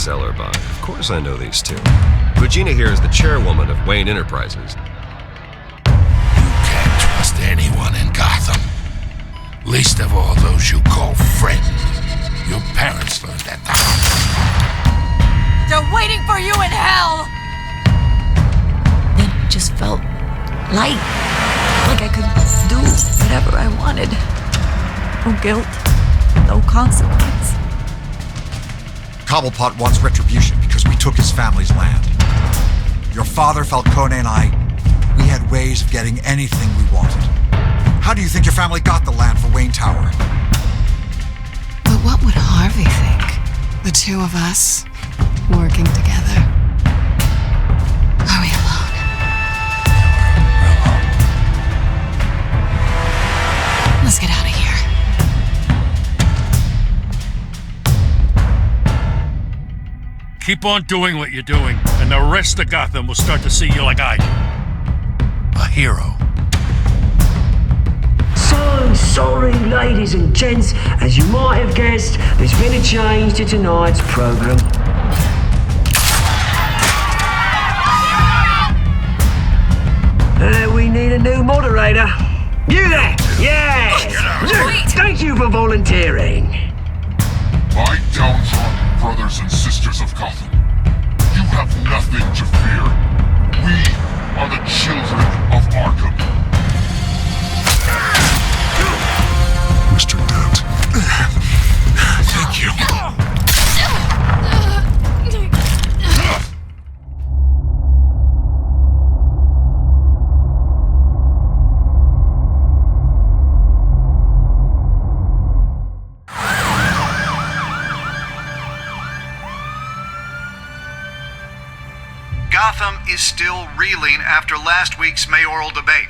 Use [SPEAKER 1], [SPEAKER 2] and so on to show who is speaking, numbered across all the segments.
[SPEAKER 1] Sellerbach. Of course I know these two. Regina here is the chairwoman of Wayne Enterprises.
[SPEAKER 2] You can't trust anyone in Gotham. Least of all those you call friends. Your parents learned that the hard way.
[SPEAKER 3] They're waiting for you in hell!
[SPEAKER 4] It just felt light. Like I could do whatever I wanted. No guilt. No consequence.
[SPEAKER 5] Cobblepot wants retribution because we took his family's land. Your father, Falcone, and I, we had ways of getting anything we wanted. How do you think your family got the land for Wayne Tower?
[SPEAKER 6] But what would Harvey think? The two of us, working together. Are we alone? Let's get out of here.
[SPEAKER 7] Keep on doing what you're doing, and the rest of Gotham will start to see you like I do. A hero.
[SPEAKER 8] So sorry, ladies and gents. As you might have guessed, there's been a change to tonight's program. We need a new moderator. You there? Yes! Thank you for volunteering.
[SPEAKER 2] My downtrodden brothers and sisters of Gotham, you have nothing to fear. We are the children of Arkham. Mr. Dent. Thank you.
[SPEAKER 9] Gotham is still reeling after last week's mayoral debate.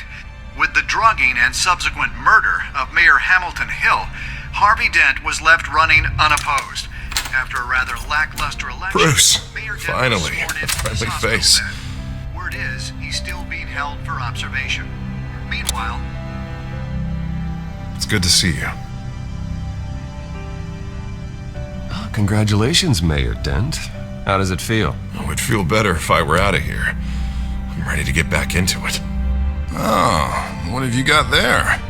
[SPEAKER 9] With the drugging and subsequent murder of Mayor Hamilton Hill, Harvey Dent was left running unopposed. After a rather lackluster election,
[SPEAKER 1] Bruce,
[SPEAKER 9] Mayor Dent
[SPEAKER 1] finally,
[SPEAKER 9] was sworn
[SPEAKER 1] a
[SPEAKER 9] into
[SPEAKER 1] friendly
[SPEAKER 9] his hospital
[SPEAKER 1] face.
[SPEAKER 9] bed. Word is, he's still being held for observation. Meanwhile,
[SPEAKER 1] It's good to see you. Oh, congratulations, Mayor Dent. How does it feel?
[SPEAKER 10] I would feel better if I were out of here. I'm ready to get back into it. Oh, what have you got there?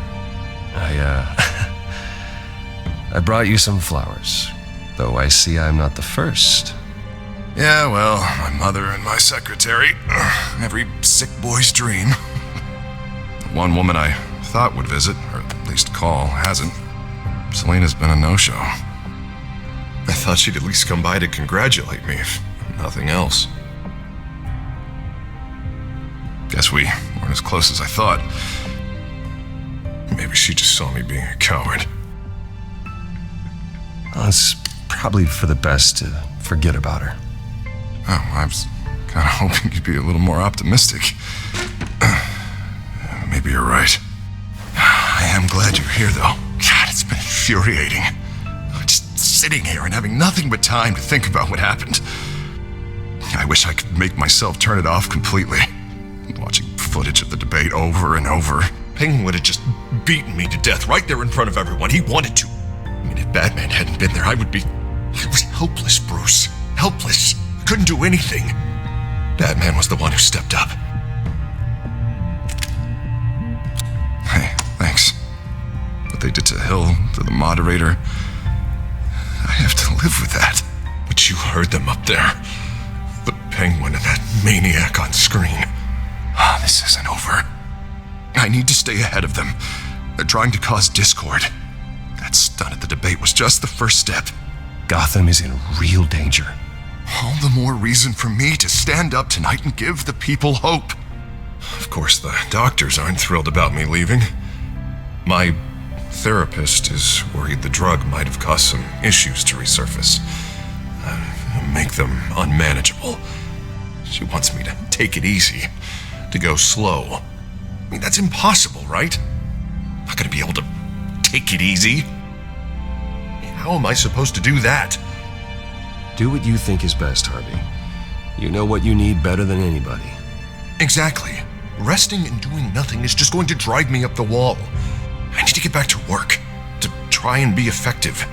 [SPEAKER 1] I brought you some flowers. Though I see I'm not the first.
[SPEAKER 10] Yeah, well, my mother and my secretary. Every sick boy's dream. One woman I thought would visit, or at least call, hasn't. Selena's been a no-show. I thought she'd at least come by to congratulate me, if nothing else. Guess we weren't as close as I thought. Maybe she just saw me being a coward.
[SPEAKER 1] Well, it's probably for the best to forget about her.
[SPEAKER 10] Oh, I was kind of hoping you'd be a little more optimistic. Maybe you're right. I am glad you're here, though. God, it's been infuriating. Just sitting here and having nothing but time to think about what happened. I wish I could make myself turn it off completely. Watching footage of the debate over and over. Penguin would have just beaten me to death right there in front of everyone. He wanted to. I mean, if Batman hadn't been there, I was helpless, Bruce. Helpless. I couldn't do anything. Batman was the one who stepped up. Hey, thanks. What they did to Hill, to the moderator, I have to live with that. But you heard them up there. The Penguin and that maniac on screen. This isn't over. I need to stay ahead of them. They're trying to cause discord. That stunt at the debate was just the first step.
[SPEAKER 1] Gotham is in real danger.
[SPEAKER 10] All the more reason for me to stand up tonight and give the people hope. Of course, the doctors aren't thrilled about me leaving. My therapist is worried the drug might have caused some issues to resurface. Make them unmanageable. She wants me to take it easy, to go slow. I mean, that's impossible, right? I'm not gonna be able to take it easy. How am I supposed to do that?
[SPEAKER 1] Do what you think is best, Harvey. You know what you need better than anybody.
[SPEAKER 10] Exactly. Resting and doing nothing is just going to drive me up the wall. I need to get back to work, to try and be effective.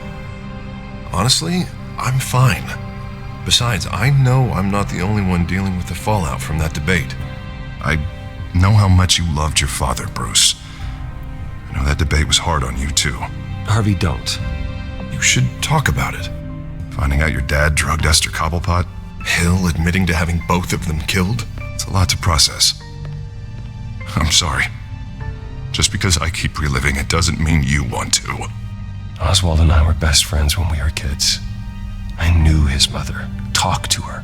[SPEAKER 10] Honestly, I'm fine. Besides, I know I'm not the only one dealing with the fallout from that debate. I know how much you loved your father, Bruce. I know that debate was hard on you, too.
[SPEAKER 1] Harvey, don't.
[SPEAKER 10] You should talk about it. Finding out your dad drugged Esther Cobblepot, Hill admitting to having both of them killed. It's a lot to process. I'm sorry. Just because I keep reliving it doesn't mean you want to.
[SPEAKER 1] Oswald and I were best friends when we were kids. I knew his mother. Talked to her.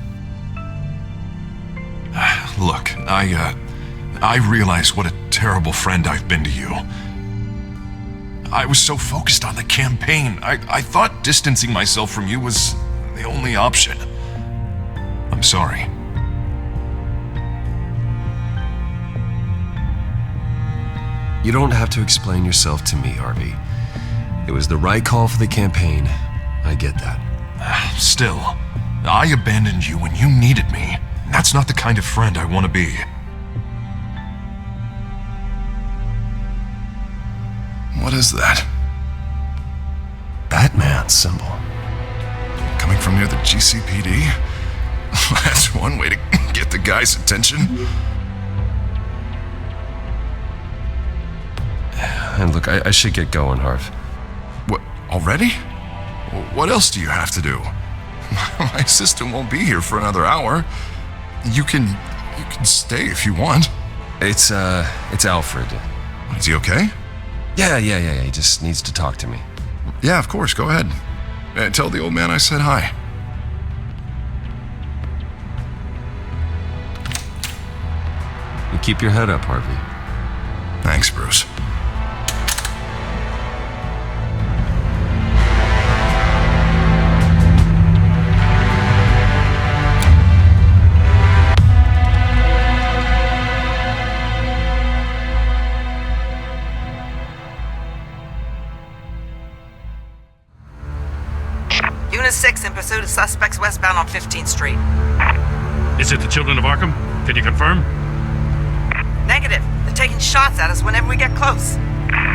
[SPEAKER 10] Look, I realize what a terrible friend I've been to you. I was so focused on the campaign. I thought distancing myself from you was the only option. I'm sorry.
[SPEAKER 1] You don't have to explain yourself to me, Harvey. It was the right call for the campaign. I get that.
[SPEAKER 10] Still, I abandoned you when you needed me. That's not the kind of friend I want to be. What is that?
[SPEAKER 1] Batman symbol.
[SPEAKER 10] Coming from near the GCPD? That's one way to get the guy's attention.
[SPEAKER 1] And look, I should get going, Harv.
[SPEAKER 10] What, already? What else do you have to do? My assistant won't be here for another hour. You can stay if you want.
[SPEAKER 1] It's Alfred.
[SPEAKER 10] Is he okay?
[SPEAKER 1] Yeah, he just needs to talk to me.
[SPEAKER 10] Yeah, of course, go ahead. Tell the old man I said hi.
[SPEAKER 1] You keep your head up, Harvey.
[SPEAKER 10] Thanks, Bruce.
[SPEAKER 11] Unit 6 in pursuit of suspects westbound on 15th Street.
[SPEAKER 7] Is it the children of Arkham? Can you confirm?
[SPEAKER 11] Negative. They're taking shots at us whenever we get close.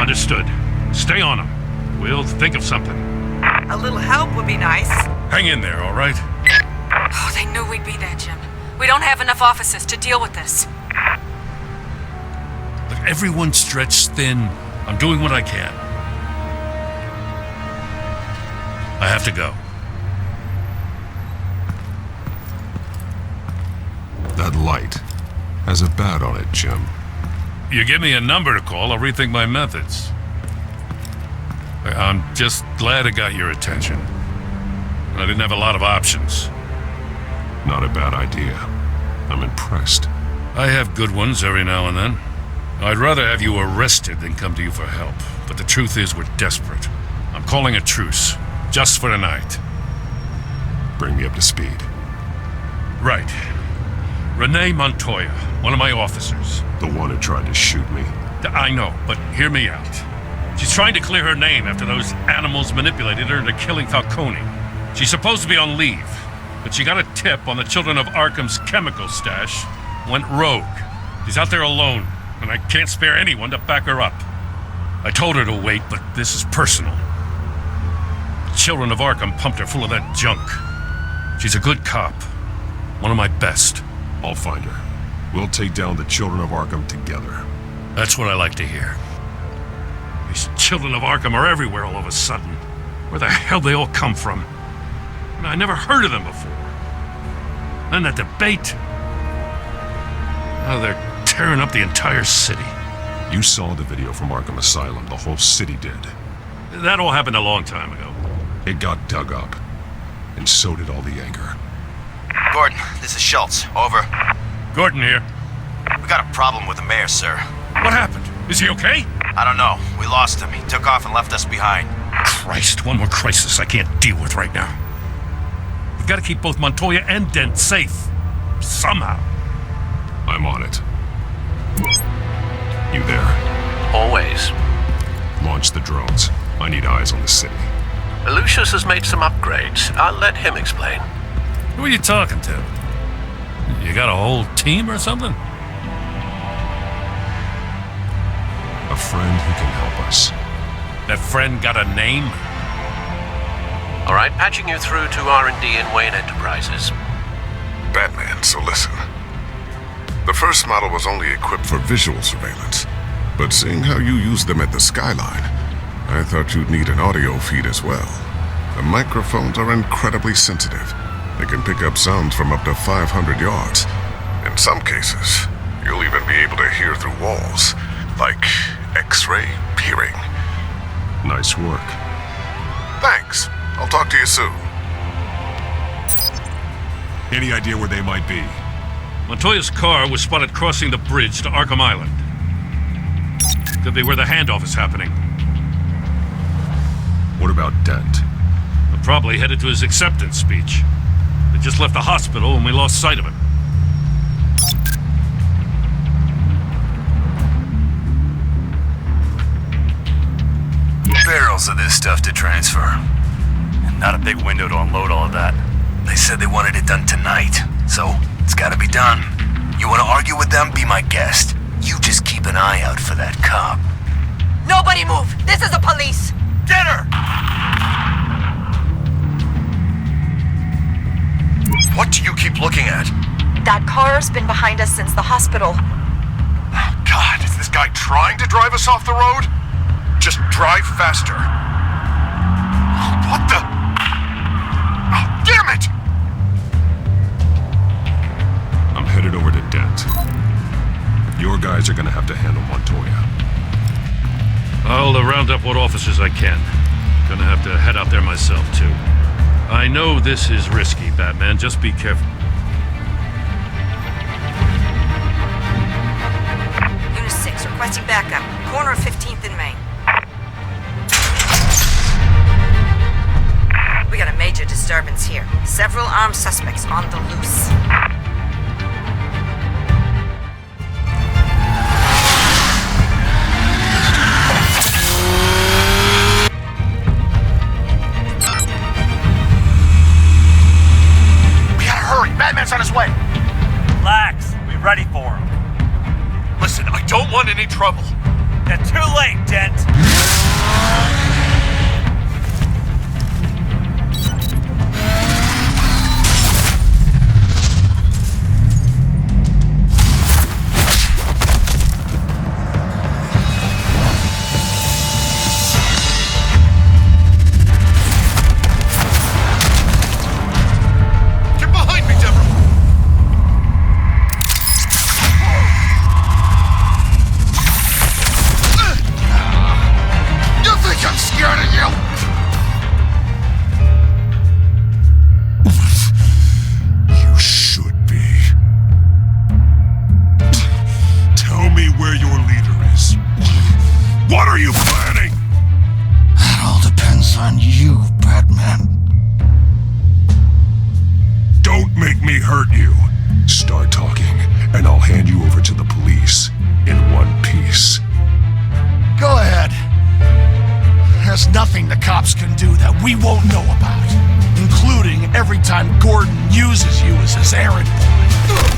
[SPEAKER 7] Understood. Stay on them. We'll think of something.
[SPEAKER 11] A little help would be nice.
[SPEAKER 7] Hang in there, all right?
[SPEAKER 3] Oh, they knew we'd be there, Jim. We don't have enough officers to deal with this.
[SPEAKER 7] Look, everyone's stretched thin. I'm doing what I can. I have to go.
[SPEAKER 10] That light has a bat on it, Jim.
[SPEAKER 7] You give me a number to call, I'll rethink my methods. I'm just glad it got your attention. I didn't have a lot of options.
[SPEAKER 10] Not a bad idea. I'm impressed.
[SPEAKER 7] I have good ones every now and then. I'd rather have you arrested than come to you for help. But the truth is we're desperate. I'm calling a truce. Just for tonight.
[SPEAKER 10] Bring me up to speed.
[SPEAKER 7] Right. Renee Montoya, one of my officers.
[SPEAKER 10] The one who tried to shoot me.
[SPEAKER 7] I know, but hear me out. She's trying to clear her name after those animals manipulated her into killing Falcone. She's supposed to be on leave, but she got a tip on the Children of Arkham's chemical stash, went rogue. She's out there alone, and I can't spare anyone to back her up. I told her to wait, but this is personal. The Children of Arkham pumped her full of that junk. She's a good cop. One of my best.
[SPEAKER 10] I'll find her. We'll take down the Children of Arkham together.
[SPEAKER 7] That's what I like to hear. These Children of Arkham are everywhere all of a sudden. Where the hell they all come from? I never heard of them before. Then that debate. Now they're tearing up the entire city.
[SPEAKER 10] You saw the video from Arkham Asylum. The whole city did.
[SPEAKER 7] That all happened a long time ago.
[SPEAKER 10] It got dug up. And so did all the anger.
[SPEAKER 12] Gordon, this is Schultz. Over.
[SPEAKER 7] Gordon here.
[SPEAKER 12] We got a problem with the mayor, sir.
[SPEAKER 7] What happened? Is he okay?
[SPEAKER 12] I don't know. We lost him. He took off and left us behind.
[SPEAKER 7] Christ, one more crisis I can't deal with right now. We've got to keep both Montoya and Dent safe. Somehow.
[SPEAKER 10] I'm on it. You there?
[SPEAKER 13] Always.
[SPEAKER 10] Launch the drones. I need eyes on the city.
[SPEAKER 13] Lucius has made some upgrades. I'll let him explain.
[SPEAKER 7] Who are you talking to? You got a whole team or something?
[SPEAKER 10] A friend who can help us.
[SPEAKER 7] That friend got a name?
[SPEAKER 13] All right, patching you through to R&D in Wayne Enterprises.
[SPEAKER 14] Batman, so listen. The first model was only equipped for visual surveillance, but seeing how you use them at the skyline, I thought you'd need an audio feed as well. The microphones are incredibly sensitive. They can pick up sounds from up to 500 yards. In some cases, you'll even be able to hear through walls, like X-ray peering.
[SPEAKER 1] Nice work.
[SPEAKER 14] Thanks. I'll talk to you soon.
[SPEAKER 1] Any idea where they might be?
[SPEAKER 7] Montoya's car was spotted crossing the bridge to Arkham Island. Could be where the handoff is happening.
[SPEAKER 1] What about Dent?
[SPEAKER 7] Probably headed to his acceptance speech. They just left the hospital and we lost sight of him.
[SPEAKER 15] Barrels of this stuff to transfer. And not a big window to unload all of that. They said they wanted it done tonight, so it's gotta be done. You wanna argue with them? Be my guest. You just keep an eye out for that cop.
[SPEAKER 11] Nobody move! This is the police!
[SPEAKER 15] Get her! What do you keep looking at?
[SPEAKER 16] That car's been behind us since the hospital.
[SPEAKER 14] Oh, God, is this guy trying to drive us off the road? Just drive faster. What the? Oh, damn it!
[SPEAKER 1] I'm headed over to Dent. Your guys are gonna have to handle Montoya.
[SPEAKER 7] I'll round up what officers I can. Gonna have to head out there myself, too. I know this is risky, Batman. Just be careful.
[SPEAKER 11] Unit 6, requesting backup. Corner of 15th and Main. We got a major disturbance here. Several armed suspects on the loose.
[SPEAKER 15] Batman's on his way.
[SPEAKER 17] Relax. Be ready for him.
[SPEAKER 15] Listen, I don't want any trouble.
[SPEAKER 17] You're too late, Dent.
[SPEAKER 2] We won't know about, including every time Gordon uses you as his errand boy.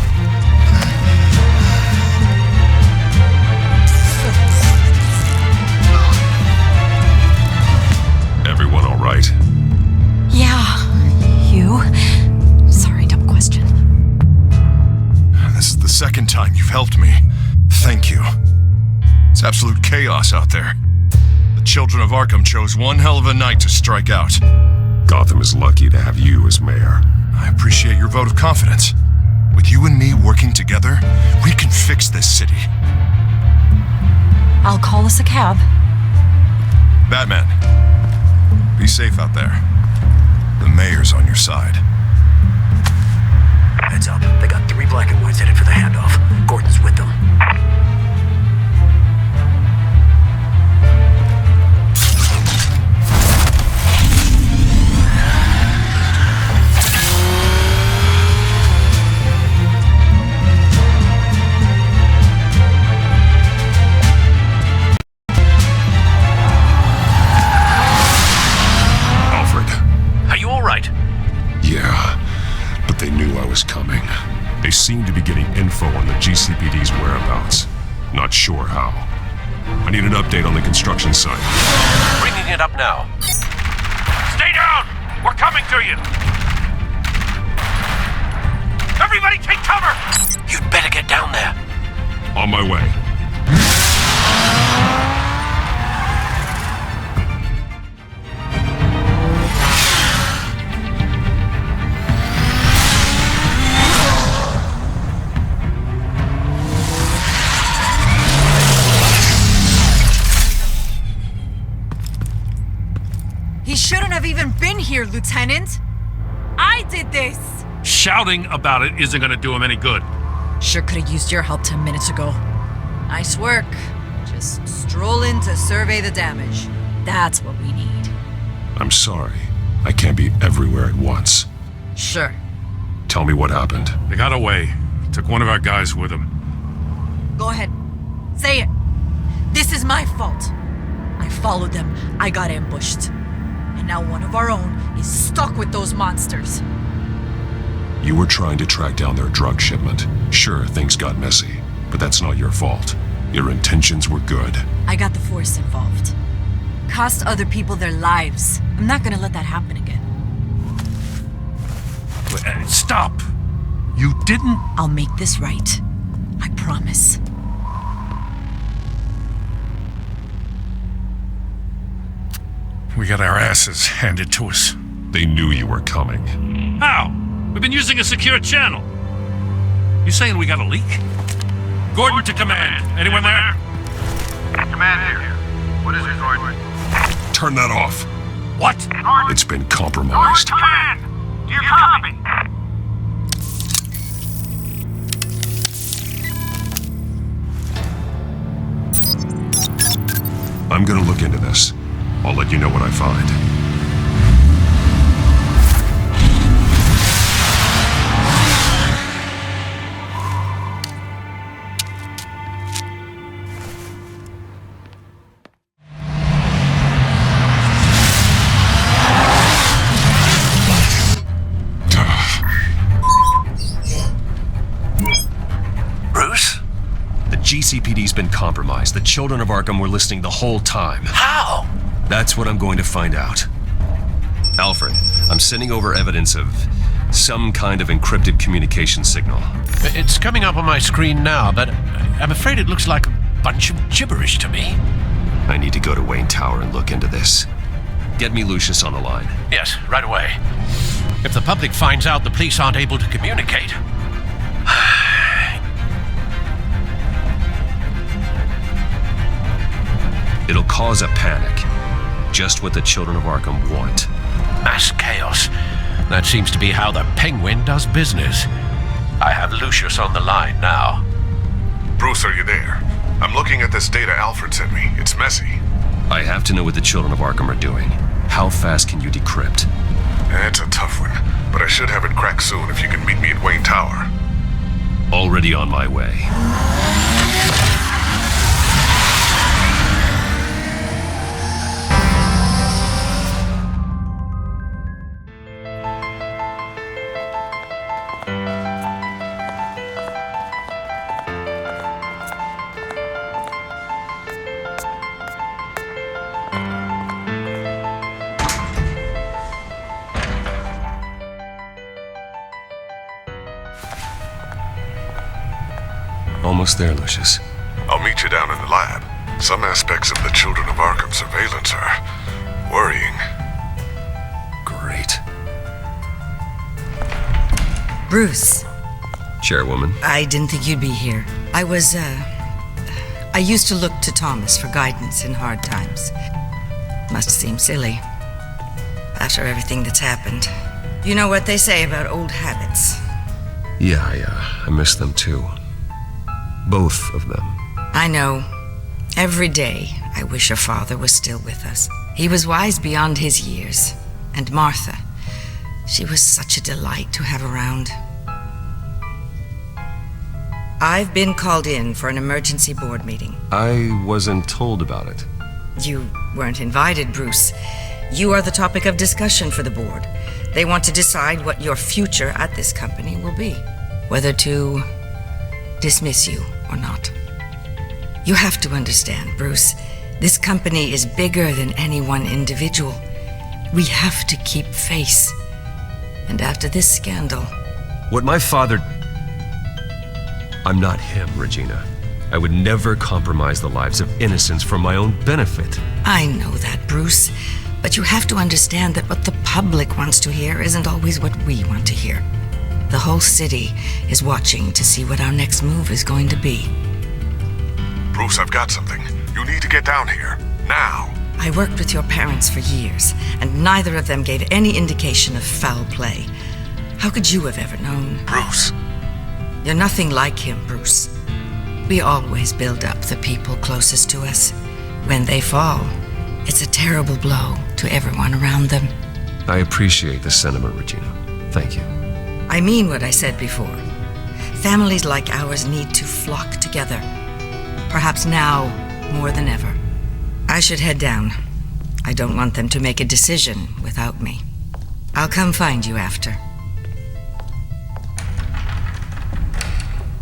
[SPEAKER 1] Everyone all right?
[SPEAKER 4] Yeah. You? Sorry, dumb question.
[SPEAKER 10] This is the second time you've helped me. Thank you. It's absolute chaos out there. The children of Arkham chose one hell of a night to strike out.
[SPEAKER 1] Gotham is lucky to have you as mayor.
[SPEAKER 10] I appreciate your vote of confidence. With you and me working together, we can fix this city.
[SPEAKER 4] I'll call us a cab.
[SPEAKER 10] Batman, be safe out there. The mayor's on your side.
[SPEAKER 15] Heads up. They got 3 black and whites headed for the handoff. Gordon's with them.
[SPEAKER 1] They seem to be getting info on the GCPD's whereabouts. Not sure how. I need an update on the construction site.
[SPEAKER 13] Bringing it up now.
[SPEAKER 7] Stay down! We're coming to you! Everybody take cover!
[SPEAKER 15] You'd better get down there.
[SPEAKER 10] On my way.
[SPEAKER 3] He shouldn't have even been here, Lieutenant. I did this.
[SPEAKER 7] Shouting about it isn't gonna do him any good.
[SPEAKER 3] Sure could have used your help 10 minutes ago. Nice work. Just stroll in to survey the damage. That's what we need.
[SPEAKER 10] I'm sorry. I can't be everywhere at once.
[SPEAKER 3] Sure.
[SPEAKER 10] Tell me what happened.
[SPEAKER 7] They got away. Took one of our guys with them.
[SPEAKER 3] Go ahead. Say it. This is my fault. I followed them. I got ambushed. And now one of our own is stuck with those monsters.
[SPEAKER 10] You were trying to track down their drug shipment. Sure, things got messy, but that's not your fault. Your intentions were good.
[SPEAKER 3] I got the Force involved. Cost other people their lives. I'm not gonna let that happen again.
[SPEAKER 7] Stop! You didn't...
[SPEAKER 3] I'll make this right. I promise.
[SPEAKER 7] We got our asses handed to us.
[SPEAKER 10] They knew you were coming.
[SPEAKER 7] How? We've been using a secure channel. You saying we got a leak? Gordon to command. Anyone there?
[SPEAKER 9] Command here. What is it, Gordon?
[SPEAKER 10] Turn that off.
[SPEAKER 7] What?
[SPEAKER 10] It's been compromised.
[SPEAKER 17] Command! Do you copy?
[SPEAKER 10] I'm gonna look into this. I'll let you know what I find.
[SPEAKER 15] Bruce?
[SPEAKER 1] The GCPD's been compromised. The children of Arkham were listening the whole time.
[SPEAKER 15] How?
[SPEAKER 1] That's what I'm going to find out. Alfred, I'm sending over evidence of some kind of encrypted communication signal.
[SPEAKER 13] It's coming up on my screen now, but I'm afraid it looks like a bunch of gibberish to me.
[SPEAKER 1] I need to go to Wayne Tower and look into this. Get me Lucius on the line.
[SPEAKER 13] Yes, right away. If the public finds out the police aren't able to communicate...
[SPEAKER 1] It'll cause a panic. Just what the children of Arkham want.
[SPEAKER 13] Mass chaos. That seems to be how the Penguin does business. I have Lucius on the line now.
[SPEAKER 14] Bruce, are you there? I'm looking at this data Alfred sent me. It's messy.
[SPEAKER 1] I have to know what the children of Arkham are doing. How fast can you decrypt?
[SPEAKER 14] It's a tough one, but I should have it cracked soon if you can meet me at Wayne Tower.
[SPEAKER 1] Already on my way. Almost there, Lucius.
[SPEAKER 14] I'll meet you down in the lab. Some aspects of the Children of Arkham surveillance are worrying.
[SPEAKER 1] Great.
[SPEAKER 18] Bruce.
[SPEAKER 1] Chairwoman.
[SPEAKER 18] I didn't think you'd be here. I used to look to Thomas for guidance in hard times. Must seem silly. After everything that's happened. You know what they say about old habits.
[SPEAKER 1] Yeah, I miss them too. Both of them.
[SPEAKER 18] I know. Every day, I wish your father was still with us. He was wise beyond his years. And Martha, she was such a delight to have around. I've been called in for an emergency board meeting.
[SPEAKER 1] I wasn't told about it.
[SPEAKER 18] You weren't invited, Bruce. You are the topic of discussion for the board. They want to decide what your future at this company will be. Whether to dismiss you or not. You have to understand, Bruce, this company is bigger than any one individual. We have to keep face. And after this scandal...
[SPEAKER 1] What my father... I'm not him, Regina. I would never compromise the lives of innocents for my own benefit.
[SPEAKER 18] I know that, Bruce. But you have to understand that what the public wants to hear isn't always what we want to hear. The whole city is watching to see what our next move is going to be.
[SPEAKER 14] Bruce, I've got something. You need to get down here. Now.
[SPEAKER 18] I worked with your parents for years, and neither of them gave any indication of foul play. How could you have ever known?
[SPEAKER 14] Bruce.
[SPEAKER 18] You're nothing like him, Bruce. We always build up the people closest to us. When they fall, it's a terrible blow to everyone around them.
[SPEAKER 1] I appreciate the sentiment, Regina. Thank you.
[SPEAKER 18] I mean what I said before. Families like ours need to flock together. Perhaps now more than ever. I should head down. I don't want them to make a decision without me. I'll come find you after.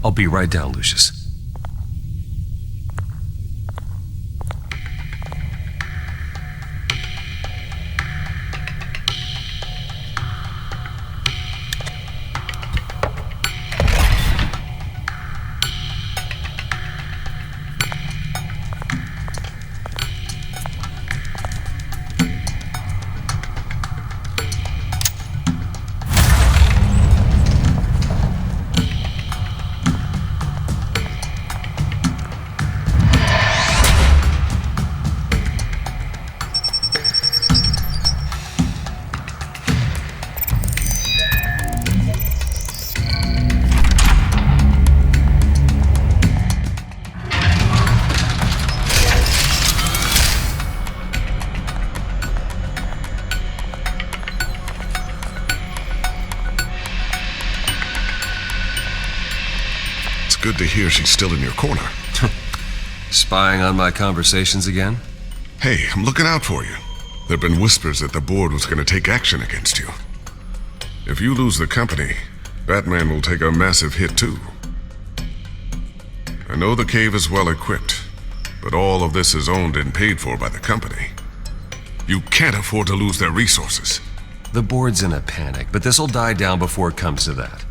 [SPEAKER 1] I'll be right down, Lucius.
[SPEAKER 14] Good to hear she's still in your corner.
[SPEAKER 1] Spying on my conversations again?
[SPEAKER 14] Hey, I'm looking out for you. There have been whispers that the board was going to take action against you. If you lose the company, Batman will take a massive hit too. I know the cave is well equipped, but all of this is owned and paid for by the company. You can't afford to lose their resources.
[SPEAKER 1] The board's in a panic, but this'll die down before it comes to that.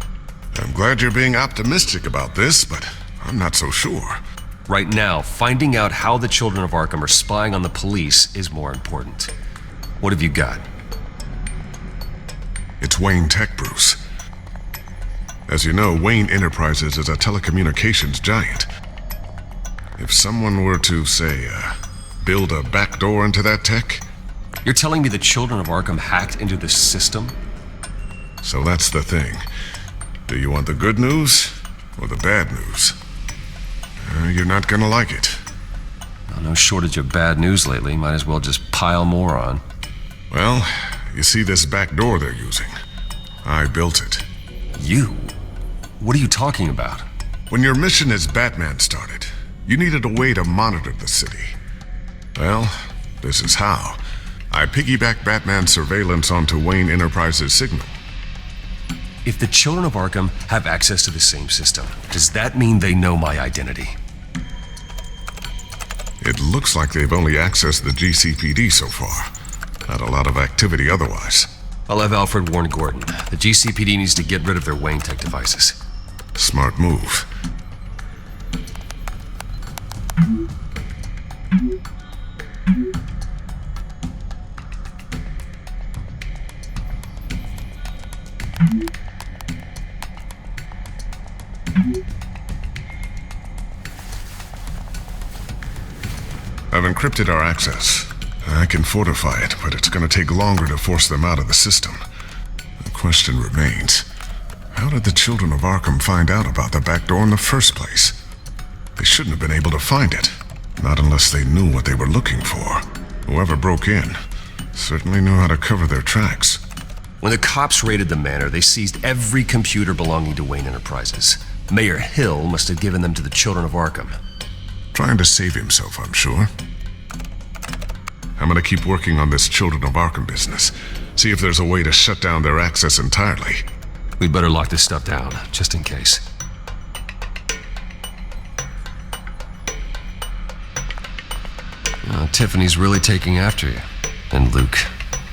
[SPEAKER 14] I'm glad you're being optimistic about this, but I'm not so sure.
[SPEAKER 1] Right now, finding out how the children of Arkham are spying on the police is more important. What have you got?
[SPEAKER 14] It's Wayne Tech, Bruce. As you know, Wayne Enterprises is a telecommunications giant. If someone were to, say, build a backdoor into that tech...
[SPEAKER 1] You're telling me the children of Arkham hacked into this system?
[SPEAKER 14] So that's the thing. Do you want the good news or the bad news? You're not gonna like it.
[SPEAKER 1] Well, no shortage of bad news lately. Might as well just pile more on.
[SPEAKER 14] Well, you see this back door they're using? I built it.
[SPEAKER 1] You? What are you talking about?
[SPEAKER 14] When your mission as Batman started, you needed a way to monitor the city. Well, this is how. I piggybacked Batman's surveillance onto Wayne Enterprises' signal.
[SPEAKER 1] If the children of Arkham have access to the same system, does that mean they know my identity?
[SPEAKER 14] It looks like they've only accessed the GCPD so far. Not a lot of activity otherwise.
[SPEAKER 1] I'll have Alfred warn Gordon. The GCPD needs to get rid of their Wayne Tech devices.
[SPEAKER 14] Smart move. I've encrypted our access. I can fortify it, but it's going to take longer to force them out of the system. The question remains, how did the children of Arkham find out about the back door in the first place? They shouldn't have been able to find it. Not unless they knew what they were looking for. Whoever broke in certainly knew how to cover their tracks.
[SPEAKER 1] When the cops raided the manor, they seized every computer belonging to Wayne Enterprises. Mayor Hill must have given them to the children of Arkham.
[SPEAKER 14] Trying to save himself, I'm sure. I'm gonna keep working on this Children of Arkham business. See if there's a way to shut down their access entirely.
[SPEAKER 1] We'd better lock this stuff down, just in case. Tiffany's really taking after you. And Luke.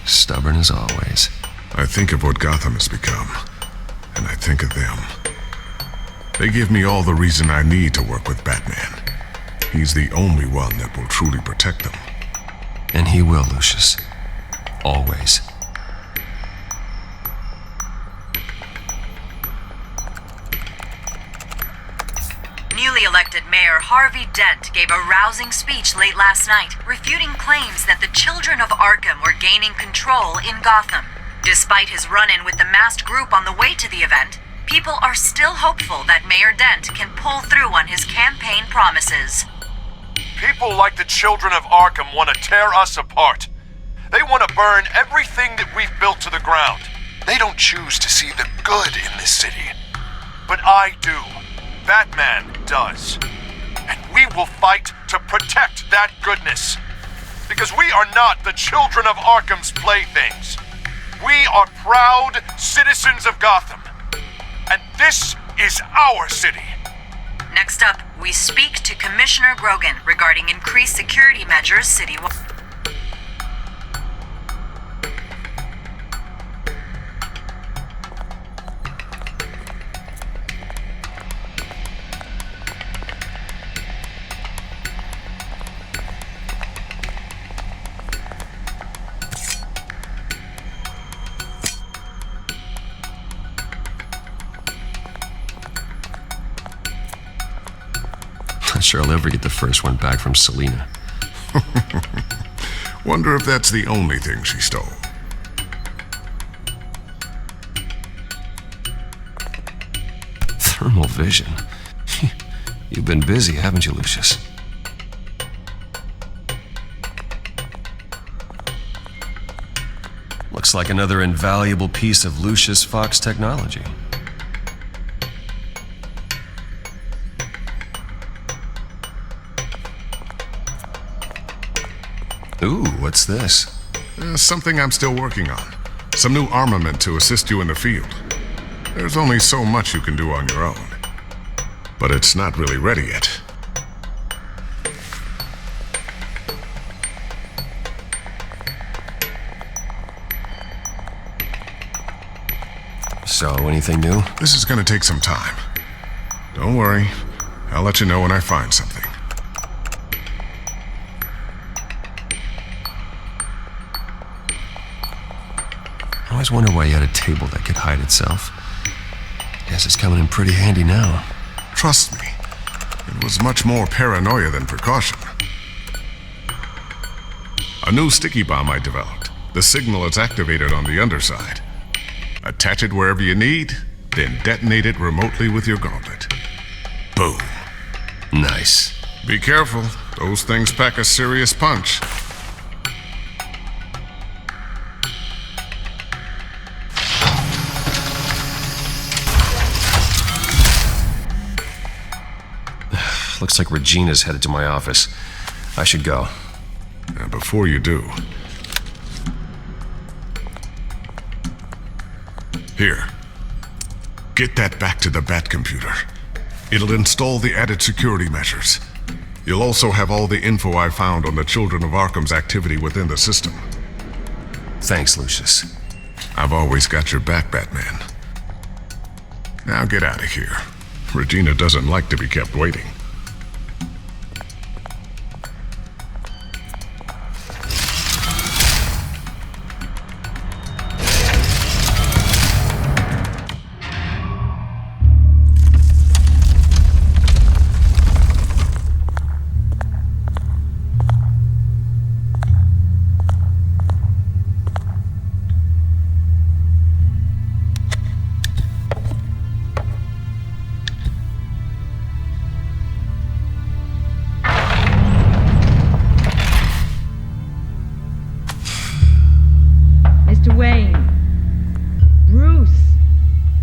[SPEAKER 1] Stubborn as always.
[SPEAKER 14] I think of what Gotham has become, and I think of them. They give me all the reason I need to work with Batman. He's the only one that will truly protect them.
[SPEAKER 1] And he will, Lucius. Always.
[SPEAKER 3] Newly elected Mayor Harvey Dent gave a rousing speech late last night, refuting claims that the children of Arkham were gaining control in Gotham. Despite his run-in with the masked group on the way to the event, people are still hopeful that Mayor Dent can pull through on his campaign promises.
[SPEAKER 19] People like the children of Arkham want to tear us apart. They want to burn everything that we've built to the ground. They don't choose to see the good in this city. But I do. Batman does. And we will fight to protect that goodness. Because we are not the children of Arkham's playthings. We are proud citizens of Gotham. And this is our city.
[SPEAKER 3] Next up, we speak to Commissioner Grogan regarding increased security measures citywide.
[SPEAKER 1] Not sure I'll ever get the first one back from Selina.
[SPEAKER 14] Wonder if that's the only thing she stole.
[SPEAKER 1] Thermal vision. You've been busy, haven't you, Lucius? Looks like another invaluable piece of Lucius Fox technology. Ooh, what's this?
[SPEAKER 14] Something I'm still working on. Some new armament to assist you in the field. There's only so much you can do on your own. But it's not really ready yet.
[SPEAKER 1] So, anything new?
[SPEAKER 14] This is gonna take some time. Don't worry. I'll let you know when I find something.
[SPEAKER 1] I always wonder why you had a table that could hide itself. Guess it's coming in pretty handy now.
[SPEAKER 14] Trust me, it was much more paranoia than precaution. A new sticky bomb I developed. The signal is activated on the underside. Attach it wherever you need, then detonate it remotely with your gauntlet. Boom.
[SPEAKER 1] Nice.
[SPEAKER 14] Be careful, those things pack a serious punch.
[SPEAKER 1] Looks like Regina's headed to my office. I should go.
[SPEAKER 14] And before you do... Here. Get that back to the Bat computer. It'll install the added security measures. You'll also have all the info I found on the Children of Arkham's activity within the system.
[SPEAKER 1] Thanks, Lucius.
[SPEAKER 14] I've always got your back, Batman. Now get out of here. Regina doesn't like to be kept waiting.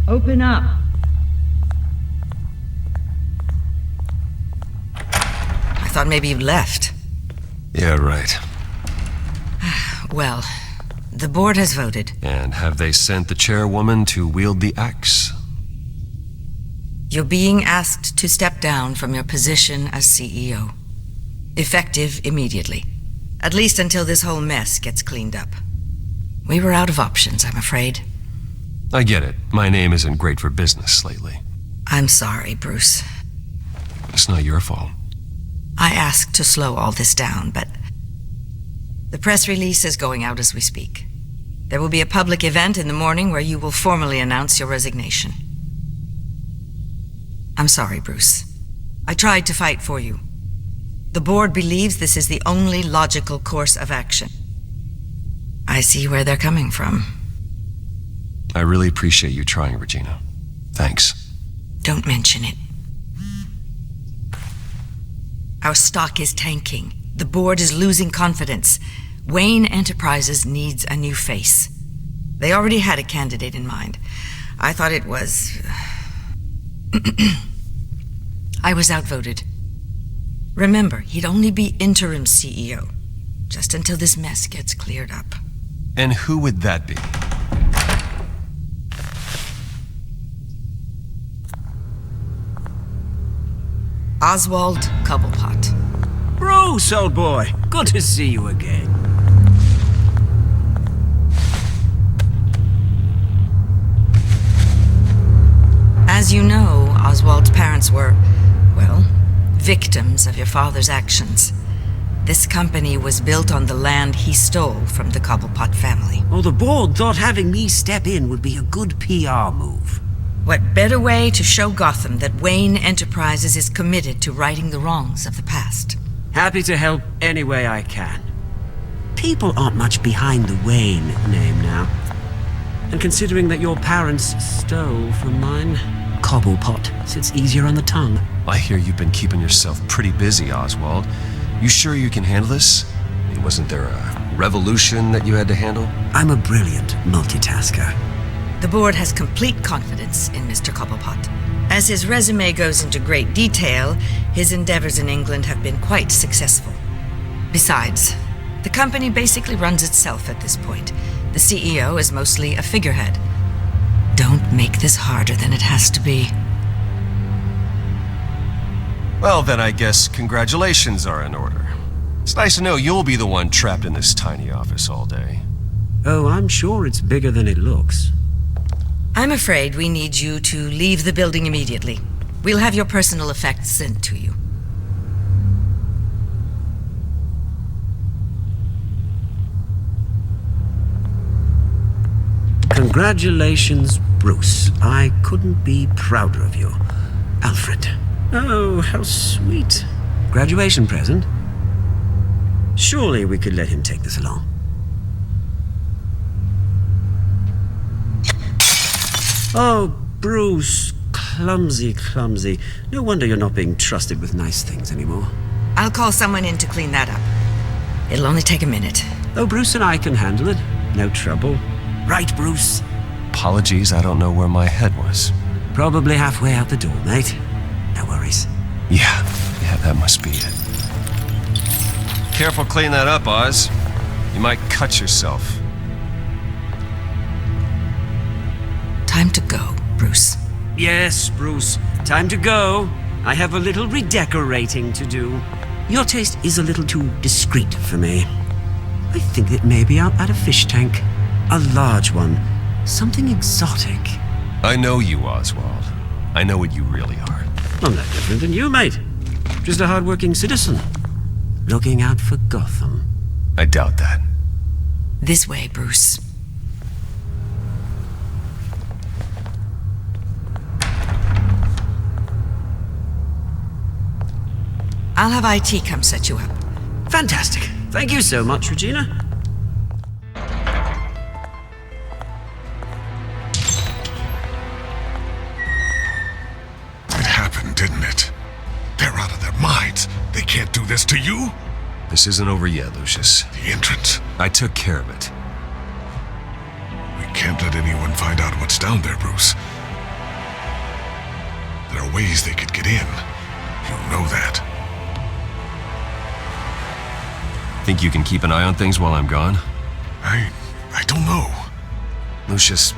[SPEAKER 20] Open up.
[SPEAKER 18] I thought maybe you left.
[SPEAKER 1] Yeah, right.
[SPEAKER 18] Well, the board has voted.
[SPEAKER 1] And have they sent the chairwoman to wield the axe?
[SPEAKER 18] You're being asked to step down from your position as CEO. Effective immediately. At least until this whole mess gets cleaned up. We were out of options, I'm afraid.
[SPEAKER 1] I get it. My name isn't great for business lately.
[SPEAKER 18] I'm sorry, Bruce.
[SPEAKER 1] It's not your fault.
[SPEAKER 18] I asked to slow all this down, but the press release is going out as we speak. There will be a public event in the morning where you will formally announce your resignation. I'm sorry, Bruce. I tried to fight for you. The board believes this is the only logical course of action. I see where they're coming from.
[SPEAKER 1] I really appreciate you trying, Regina. Thanks.
[SPEAKER 18] Don't mention it. Our stock is tanking. The board is losing confidence. Wayne Enterprises needs a new face. They already had a candidate in mind. I thought it was... I was outvoted. Remember, he'd only be interim CEO, just until this mess gets cleared up.
[SPEAKER 1] And who would that be?
[SPEAKER 18] Oswald Cobblepot.
[SPEAKER 20] Bruce, old boy. Good to see you again.
[SPEAKER 18] As you know, Oswald's parents were, well, victims of your father's actions. This company was built on the land he stole from the Cobblepot family.
[SPEAKER 20] Oh, the board thought having me step in would be a good PR move.
[SPEAKER 18] What better way to show Gotham that Wayne Enterprises is committed to righting the wrongs of the past?
[SPEAKER 20] Happy to help any way I can. People aren't much behind the Wayne name now. And considering that your parents stole from mine, Cobblepot sits easier on the tongue.
[SPEAKER 1] I hear you've been keeping yourself pretty busy, Oswald. You sure you can handle this? I mean, wasn't there a revolution that you had to handle?
[SPEAKER 20] I'm a brilliant multitasker.
[SPEAKER 18] The board has complete confidence in Mr. Cobblepot. As his resume goes into great detail, his endeavors in England have been quite successful. Besides, the company basically runs itself at this point. The CEO is mostly a figurehead. Don't make this harder than it has to be.
[SPEAKER 1] Well, then I guess congratulations are in order. It's nice to know you'll be the one trapped in this tiny office all day.
[SPEAKER 20] Oh, I'm sure it's bigger than it looks.
[SPEAKER 18] I'm afraid we need you to leave the building immediately. We'll have your personal effects sent to you.
[SPEAKER 20] Congratulations, Bruce. I couldn't be prouder of you. Alfred. Oh, how sweet. Graduation present? Surely we could let him take this along. Oh, Bruce. Clumsy, clumsy. No wonder you're not being trusted with nice things anymore.
[SPEAKER 18] I'll call someone in to clean that up. It'll only take a minute.
[SPEAKER 20] Oh, Bruce and I can handle it. No trouble. Right, Bruce?
[SPEAKER 1] Apologies, I don't know where my head was.
[SPEAKER 20] Probably halfway out the door, mate. No worries.
[SPEAKER 1] Yeah, that must be it. Careful cleaning that up, Oz. You might cut yourself.
[SPEAKER 18] Time to go, Bruce.
[SPEAKER 20] Yes, Bruce. Time to go. I have a little redecorating to do. Your taste is a little too discreet for me. I think that maybe I'll add a fish tank. A large one. Something exotic.
[SPEAKER 1] I know you, Oswald. I know what you really are.
[SPEAKER 20] I'm not different than you, mate. Just a hard-working citizen. Looking out for Gotham.
[SPEAKER 1] I doubt that.
[SPEAKER 18] This way, Bruce. I'll have IT come set you up.
[SPEAKER 20] Fantastic. Thank you so much, Regina.
[SPEAKER 14] It happened, didn't it? They're out of their minds. They can't do this to you.
[SPEAKER 1] This isn't over yet, Lucius.
[SPEAKER 14] The entrance.
[SPEAKER 1] I took care of it.
[SPEAKER 14] We can't let anyone find out what's down there, Bruce. There are ways they could get in. You know that.
[SPEAKER 1] Think you can keep an eye on things while I'm gone?
[SPEAKER 14] I don't know.
[SPEAKER 1] Lucius,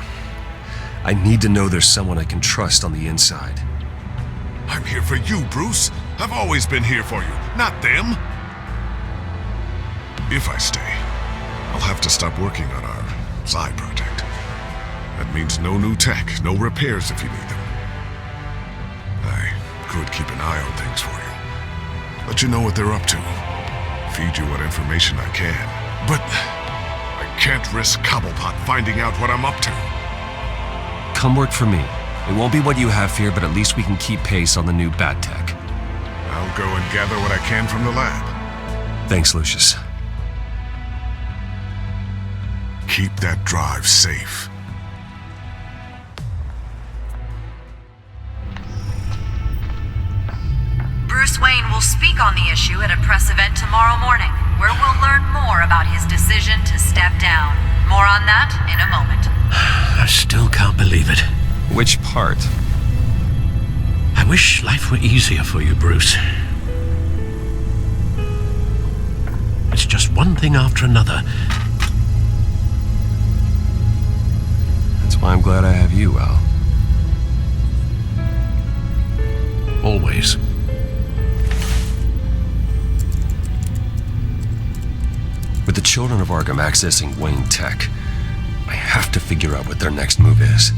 [SPEAKER 1] I need to know there's someone I can trust on the inside.
[SPEAKER 14] I'm here for you, Bruce. I've always been here for you, not them. If I stay, I'll have to stop working on our Side project. That means no new tech, no repairs if you need them. I could keep an eye on things for you. Let you know what they're up to. Feed you what information I can. But I can't risk Cobblepot finding out what I'm up to.
[SPEAKER 1] Come work for me. It won't be what you have here, but at least we can keep pace on the new bat tech.
[SPEAKER 14] I'll go and gather what I can from the lab.
[SPEAKER 1] Thanks, Lucius.
[SPEAKER 14] Keep that drive safe.
[SPEAKER 3] Bruce Wayne will speak on the issue at a press event tomorrow morning, where we'll learn more about his decision to step down. More on that in a moment.
[SPEAKER 13] I still can't believe it.
[SPEAKER 1] Which part?
[SPEAKER 13] I wish life were easier for you, Bruce. It's just one thing after another.
[SPEAKER 1] That's why I'm glad I have you, Al.
[SPEAKER 13] Always.
[SPEAKER 1] With the children of Arkham accessing Wayne Tech, I have to figure out what their next move is.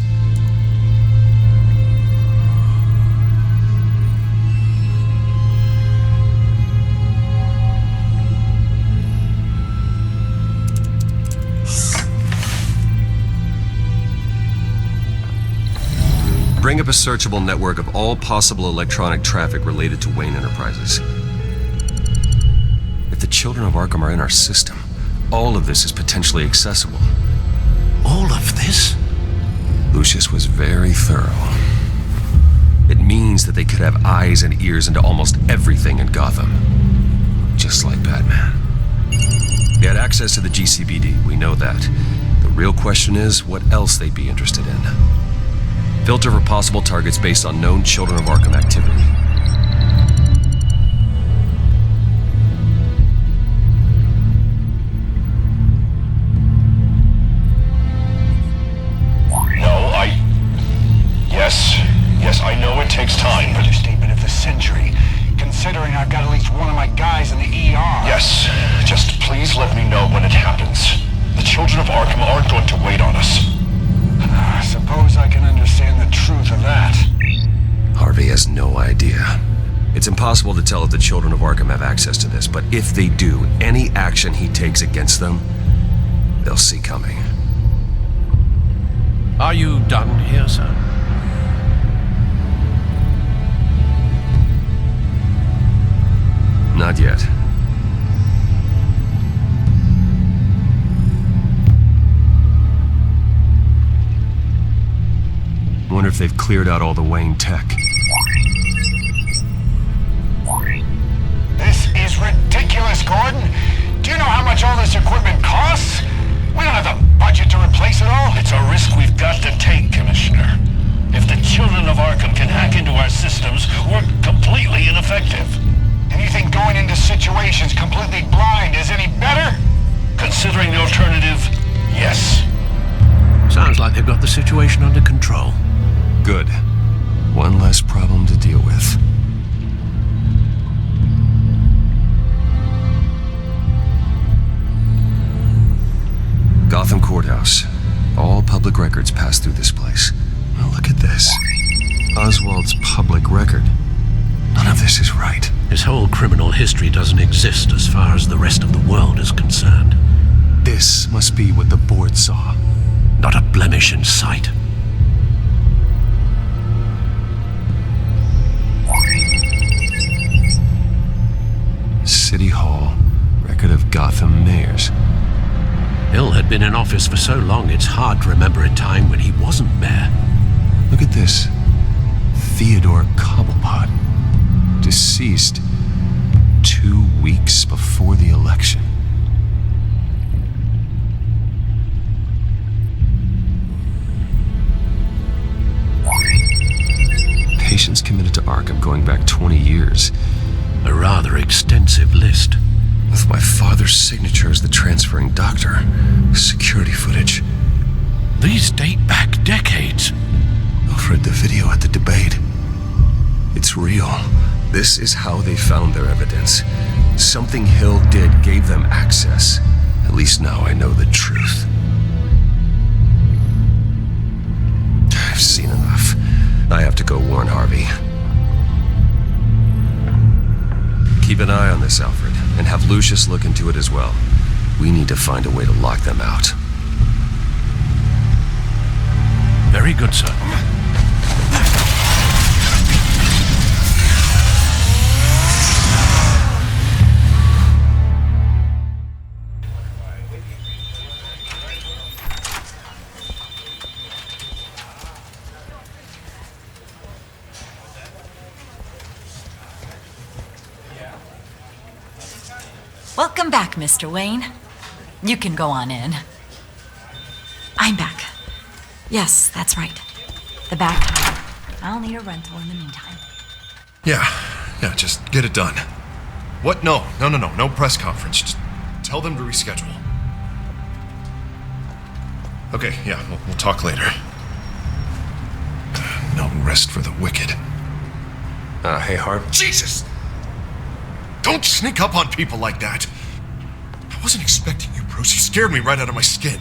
[SPEAKER 1] Bring up a searchable network of all possible electronic traffic related to Wayne Enterprises. If the children of Arkham are in our system, all of this is potentially accessible.
[SPEAKER 13] All of this?
[SPEAKER 1] Lucius was very thorough. It means that they could have eyes and ears into almost everything in Gotham. Just like Batman. They had access to the GCPD, we know that. The real question is what else they'd be interested in. Filter for possible targets based on known Children of Arkham activity.
[SPEAKER 19] Yes, I know it takes time, but...
[SPEAKER 17] Understatement of the century, considering I've got at least one of my guys in the ER.
[SPEAKER 19] Yes, just please let me know when it happens. The Children of Arkham aren't going to wait on us.
[SPEAKER 17] Suppose I can understand the truth of that.
[SPEAKER 1] Harvey has no idea. It's impossible to tell if the Children of Arkham have access to this, but if they do, any action he takes against them, they'll see coming.
[SPEAKER 13] Are you done here, sir?
[SPEAKER 1] Not yet. Wonder if they've cleared out all the Wayne tech.
[SPEAKER 17] This is ridiculous, Gordon. Do you know how much all this equipment costs? We don't have the budget to replace it all.
[SPEAKER 15] It's a risk we've got to take, Commissioner. If the Children of Arkham can hack into our systems, we're completely ineffective.
[SPEAKER 17] And you think going into situations completely blind is any better?
[SPEAKER 15] Considering the alternative, yes.
[SPEAKER 13] Sounds like they've got the situation under control.
[SPEAKER 1] Good. One less problem to deal with. Gotham Courthouse. All public records pass through this place. Well, look at this. Oswald's public record. None of this is right.
[SPEAKER 13] His whole criminal history doesn't exist as far as the rest of the world is concerned.
[SPEAKER 1] This must be what the board saw.
[SPEAKER 13] Not a blemish in sight.
[SPEAKER 1] City Hall. Record of Gotham mayors.
[SPEAKER 13] Hill had been in office for so long it's hard to remember a time when he wasn't mayor.
[SPEAKER 1] Look at this. Theodore Cobblepot. Deceased 2 weeks before the election. Patients committed to Arkham going back 20 years.
[SPEAKER 13] A rather extensive list.
[SPEAKER 1] With my father's signature as the transferring doctor. Security footage.
[SPEAKER 13] These date back decades.
[SPEAKER 1] I've read the video at the debate. It's real. This is how they found their evidence. Something Hill did gave them access. At least now I know the truth. I've seen enough. I have to go warn Harvey. Keep an eye on this, Alfred, and have Lucius look into it as well. We need to find a way to lock them out.
[SPEAKER 13] Very good, sir.
[SPEAKER 4] Welcome back, Mr. Wayne. You can go on in. I'm back. Yes, that's right. The back tire. I'll need a rental in the meantime.
[SPEAKER 10] Yeah, just get it done. What? No press conference. Just tell them to reschedule. Okay, yeah, we'll talk later. No rest for the wicked.
[SPEAKER 1] Hey, Harv.
[SPEAKER 10] Jesus! Don't sneak up on people like that. I wasn't expecting you, Bruce. You scared me right out of my skin.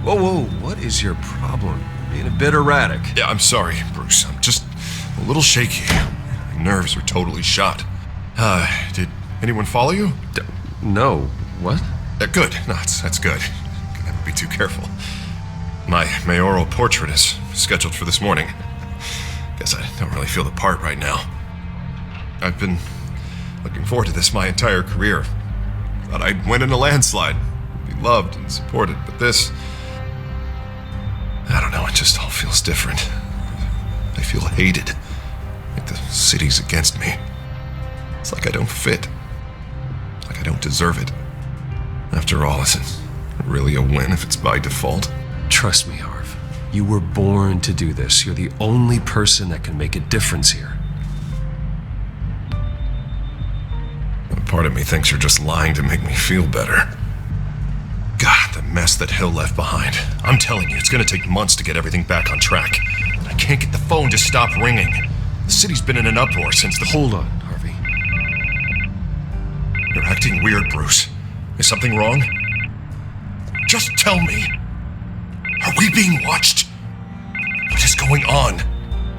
[SPEAKER 1] Whoa, what is your problem? Being a bit erratic.
[SPEAKER 10] Yeah, I'm sorry, Bruce. I'm just a little shaky. My nerves are totally shot. Did anyone follow you?
[SPEAKER 1] No. What?
[SPEAKER 10] Good. No, that's good. Can never be too careful. My mayoral portrait is scheduled for this morning. Guess I don't really feel the part right now. I've been looking forward to this my entire career. Thought I'd win in a landslide, be loved and supported, but this... I don't know, it just all feels different. I feel hated, like the city's against me. It's like I don't fit, like I don't deserve it. After all, is it really a win if it's by default?
[SPEAKER 1] Trust me, Harv. You were born to do this. You're the only person that can make a difference here.
[SPEAKER 10] Part of me thinks you're just lying to make me feel better. God, the mess that Hill left behind. I'm telling you, it's gonna take months to get everything back on track. I can't get the phone to stop ringing. The city's been in an uproar since the...
[SPEAKER 1] Hold on, Harvey.
[SPEAKER 10] You're acting weird, Bruce. Is something wrong? Just tell me. Are we being watched? What is going on?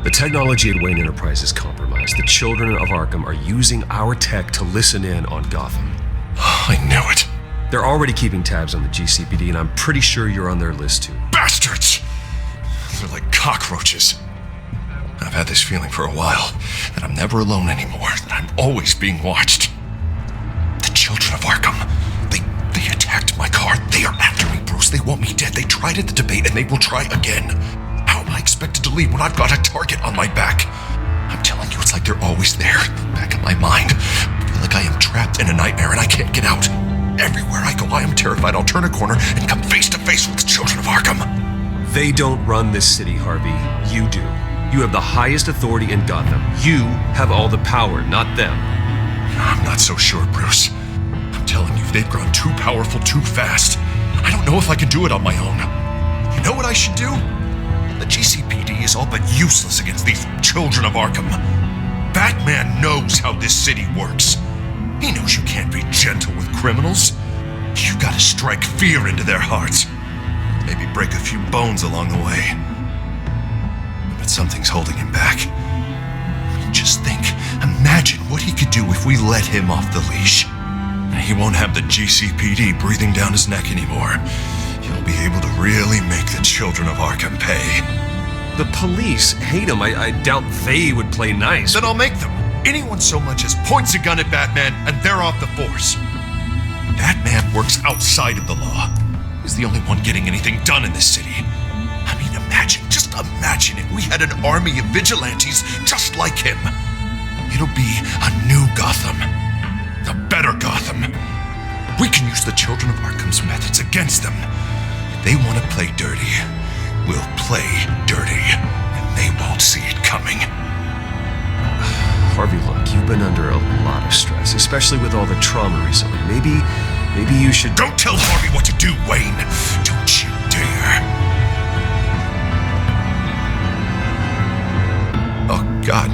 [SPEAKER 1] The technology at Wayne Enterprise is compromised. The children of Arkham are using our tech to listen in on Gotham.
[SPEAKER 10] I knew it.
[SPEAKER 1] They're already keeping tabs on the GCPD, and I'm pretty sure you're on their list too.
[SPEAKER 10] Bastards! They're like cockroaches. I've had this feeling for a while, that I'm never alone anymore, that I'm always being watched. The children of Arkham, they attacked my car. They are after me, Bruce. They want me dead. They tried at the debate, and they will try again. How am I expected to leave when I've got a target on my back? I'm telling you, it's like they're always there, back in my mind. I feel like I am trapped in a nightmare and I can't get out. Everywhere I go, I am terrified I'll turn a corner and come face to face with the children of Arkham.
[SPEAKER 1] They don't run this city, Harvey. You do. You have the highest authority in Gotham. You have all the power, not them.
[SPEAKER 10] I'm not so sure, Bruce. I'm telling you, they've grown too powerful too fast. I don't know if I can do it on my own. You know what I should do? The GCPD is all but useless against these children of Arkham. Batman knows how this city works. He knows you can't be gentle with criminals. You gotta strike fear into their hearts. Maybe break a few bones along the way. But something's holding him back. Just think, imagine what he could do if we let him off the leash. He won't have the GCPD breathing down his neck anymore. He'll be able to really make the children of Arkham pay.
[SPEAKER 1] The police hate him. I doubt they would play nice.
[SPEAKER 10] Then I'll make them. Anyone so much as points a gun at Batman and they're off the force. Batman works outside of the law. He's the only one getting anything done in this city. I mean, just imagine if we had an army of vigilantes just like him. It'll be a new Gotham. A better Gotham. We can use the children of Arkham's methods against them. If they want to play dirty, we'll play dirty, and they won't see it coming.
[SPEAKER 1] Harvey, look, you've been under a lot of stress, especially with all the trauma recently. Maybe you should...
[SPEAKER 10] Don't tell Harvey what to do, Wayne. Don't you dare. Oh, God.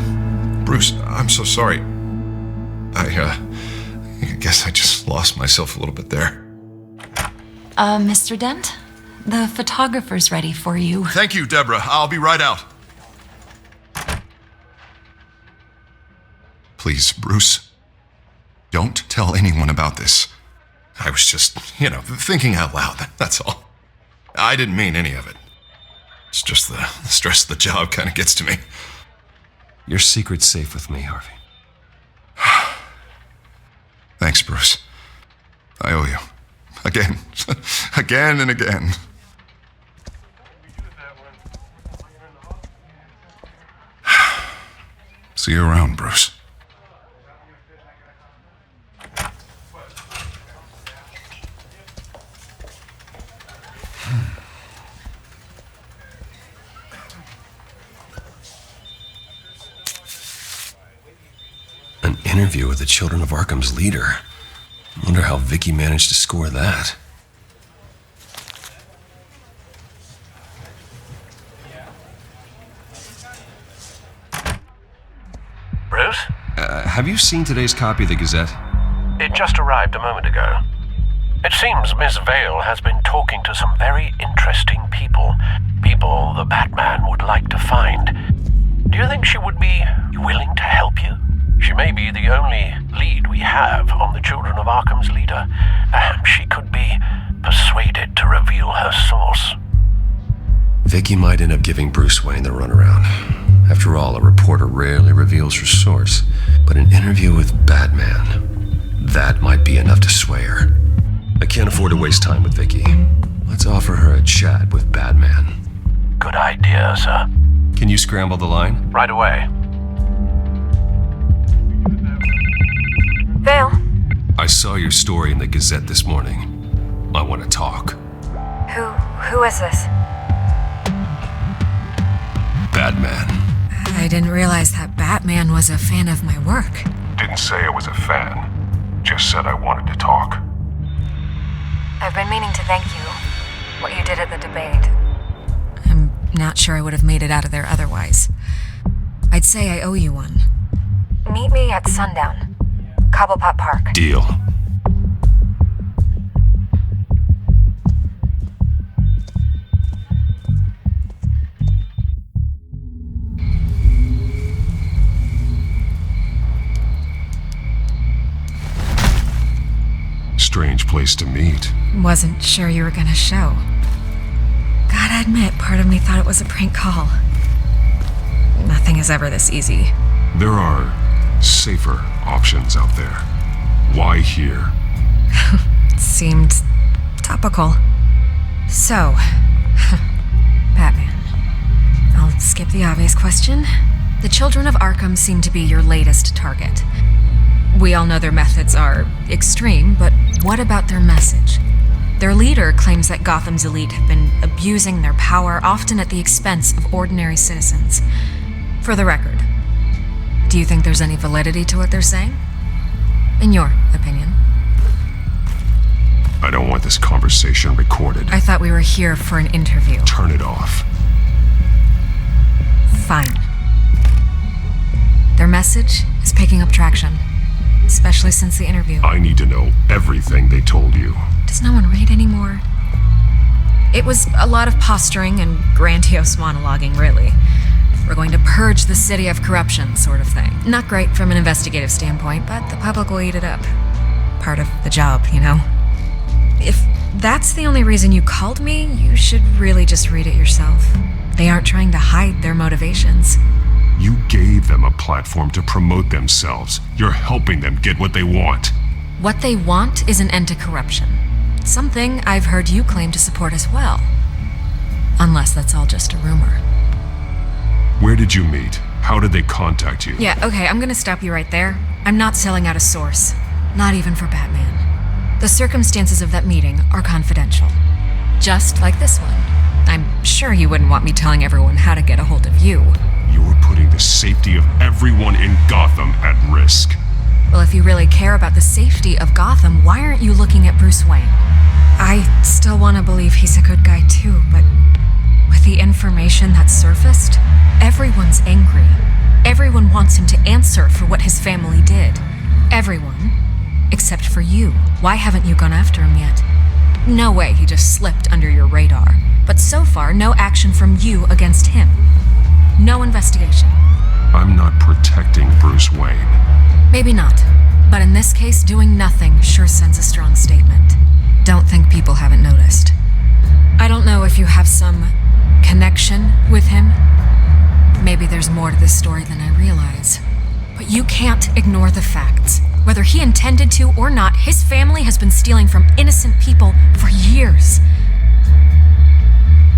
[SPEAKER 10] Bruce, I'm so sorry. I guess I just lost myself a little bit there.
[SPEAKER 4] Mr. Dent? the photographer's ready for you.
[SPEAKER 10] Thank you, Deborah. I'll be right out. Please, Bruce, don't tell anyone about this. I was just, thinking out loud, that's all. I didn't mean any of it. It's just the stress of the job kind of gets to me.
[SPEAKER 1] Your secret's safe with me, Harvey.
[SPEAKER 10] Thanks, Bruce. I owe you. Again. Again and again. See you around, Bruce.
[SPEAKER 1] An interview with the Children of Arkham's leader. Wonder how Vicky managed to score that.
[SPEAKER 13] Bruce?
[SPEAKER 1] Have you seen today's copy of the Gazette?
[SPEAKER 13] It just arrived a moment ago. It seems Miss Vale has been talking to some very interesting people. People the Batman would like to find. Do you think she would be willing to help you? She may be the only lead we have on the Children of Arkham's leader. Perhaps she could be persuaded to reveal her source.
[SPEAKER 1] Vicky might end up giving Bruce Wayne the runaround. After all, a reporter rarely reveals her source. But an interview with Batman, that might be enough to sway her. I can't afford to waste time with Vicky. Let's offer her a chat with Batman.
[SPEAKER 13] Good idea, sir.
[SPEAKER 1] Can you scramble the line?
[SPEAKER 13] Right away.
[SPEAKER 16] Vale?
[SPEAKER 1] I saw your story in the Gazette this morning. I want to talk.
[SPEAKER 16] Who is this?
[SPEAKER 1] Batman.
[SPEAKER 6] I didn't realize that Batman was a fan of my work.
[SPEAKER 14] Didn't say I was a fan. Just said I wanted to talk.
[SPEAKER 16] I've been meaning to thank you. What you did at the debate.
[SPEAKER 6] I'm not sure I would have made it out of there otherwise. I'd say I owe you one.
[SPEAKER 16] Meet me at sundown. Cobblepot Park.
[SPEAKER 1] Deal.
[SPEAKER 14] Strange place to meet.
[SPEAKER 6] Wasn't sure you were gonna show. Gotta admit, part of me thought it was a prank call. Nothing is ever this easy.
[SPEAKER 14] There are safer options out there. Why here?
[SPEAKER 6] Seemed topical. So, Batman. I'll skip the obvious question. The Children of Arkham seem to be your latest target. We all know their methods are extreme, but what about their message? Their leader claims that Gotham's elite have been abusing their power, often at the expense of ordinary citizens. For the record, do you think there's any validity to what they're saying? In your opinion?
[SPEAKER 14] I don't want this conversation recorded.
[SPEAKER 6] I thought we were here for an interview.
[SPEAKER 14] Turn it off.
[SPEAKER 6] Fine. Their message is picking up traction, especially since the interview.
[SPEAKER 14] I need to know everything they told you.
[SPEAKER 6] Does no one read anymore? It was a lot of posturing and grandiose monologuing, really. We're going to purge the city of corruption, sort of thing. Not great from an investigative standpoint, but the public will eat it up. Part of the job, you know? If that's the only reason you called me, you should really just read it yourself. They aren't trying to hide their motivations.
[SPEAKER 14] You gave them a platform to promote themselves. You're helping them get what they want.
[SPEAKER 6] What they want is an end to corruption. Something I've heard you claim to support as well. Unless that's all just a rumor.
[SPEAKER 14] Where did you meet? How did they contact you?
[SPEAKER 6] Yeah, okay, I'm gonna stop you right there. I'm not selling out a source. Not even for Batman. The circumstances of that meeting are confidential. Just like this one. I'm sure you wouldn't want me telling everyone how to get a hold of you.
[SPEAKER 14] You're putting the safety of everyone in Gotham at risk.
[SPEAKER 6] Well, if you really care about the safety of Gotham, why aren't you looking at Bruce Wayne? I still want to believe he's a good guy too, but with the information that's surfaced, everyone's angry. Everyone wants him to answer for what his family did. Everyone, except for you. Why haven't you gone after him yet? No way he just slipped under your radar. But so far, no action from you against him. No investigation.
[SPEAKER 1] I'm not protecting Bruce Wayne.
[SPEAKER 6] Maybe not. But in this case, doing nothing sure sends a strong statement. Don't think people haven't noticed. I don't know if you have some connection with him. Maybe there's more to this story than I realize. But you can't ignore the facts. Whether he intended to or not, his family has been stealing from innocent people for years.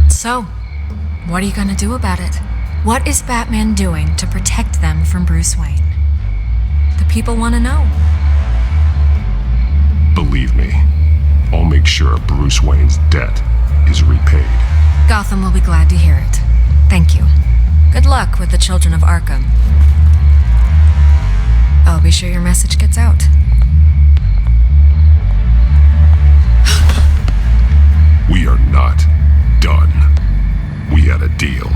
[SPEAKER 6] So, what are you gonna do about it? What is Batman doing to protect them from Bruce Wayne? The people want to know.
[SPEAKER 1] Believe me, I'll make sure Bruce Wayne's debt is repaid.
[SPEAKER 6] Gotham will be glad to hear it. Thank you. Good luck with the children of Arkham. I'll be sure your message gets out.
[SPEAKER 1] We are not done. We had a deal.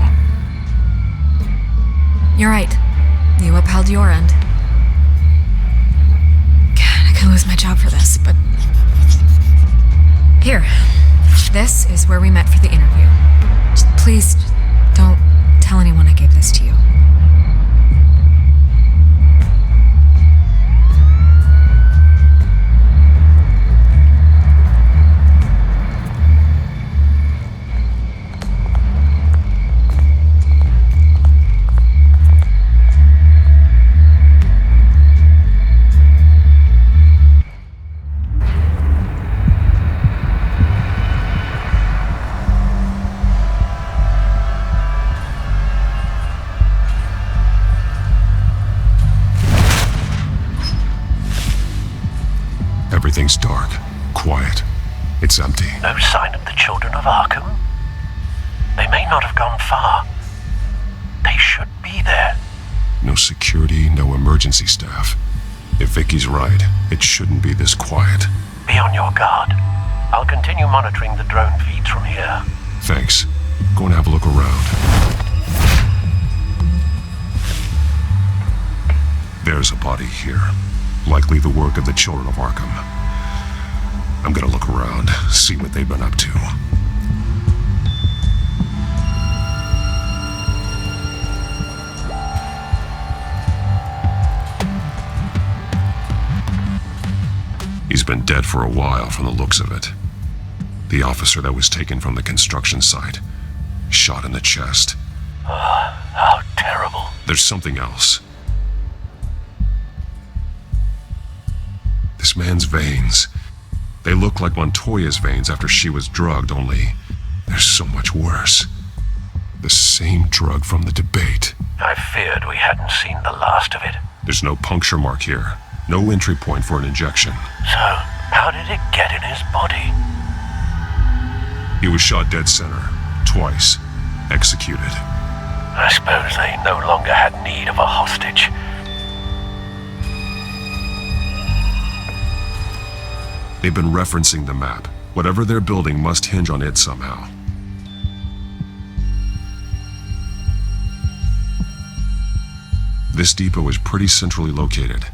[SPEAKER 6] You're right. You upheld your end. God, I could lose my job for this, but... Here. This is where we met for the interview. Just please, don't tell anyone I gave this to you.
[SPEAKER 1] Everything's dark, quiet. It's empty.
[SPEAKER 13] No sign of the children of Arkham? They may not have gone far. They should be there.
[SPEAKER 1] No security, no emergency staff. If Vicky's right, it shouldn't be this quiet.
[SPEAKER 13] Be on your guard. I'll continue monitoring the drone feeds from here.
[SPEAKER 1] Thanks. Go and have a look around. There's a body here. Likely the work of the children of Arkham. I'm gonna look around, see what they've been up to. He's been dead for a while from the looks of it. The officer that was taken from the construction site. Shot in the chest.
[SPEAKER 13] How terrible.
[SPEAKER 1] There's something else. This man's veins. They look like Montoya's veins after she was drugged, only they're so much worse. The same drug from the debate.
[SPEAKER 13] I feared we hadn't seen the last of it.
[SPEAKER 1] There's no puncture mark here. No entry point for an injection.
[SPEAKER 13] So, how did it get in his body?
[SPEAKER 1] He was shot dead center. Twice. Executed.
[SPEAKER 13] I suppose they no longer had need of a hostage.
[SPEAKER 1] They've been referencing the map. Whatever they're building must hinge on it somehow. This depot is pretty centrally located.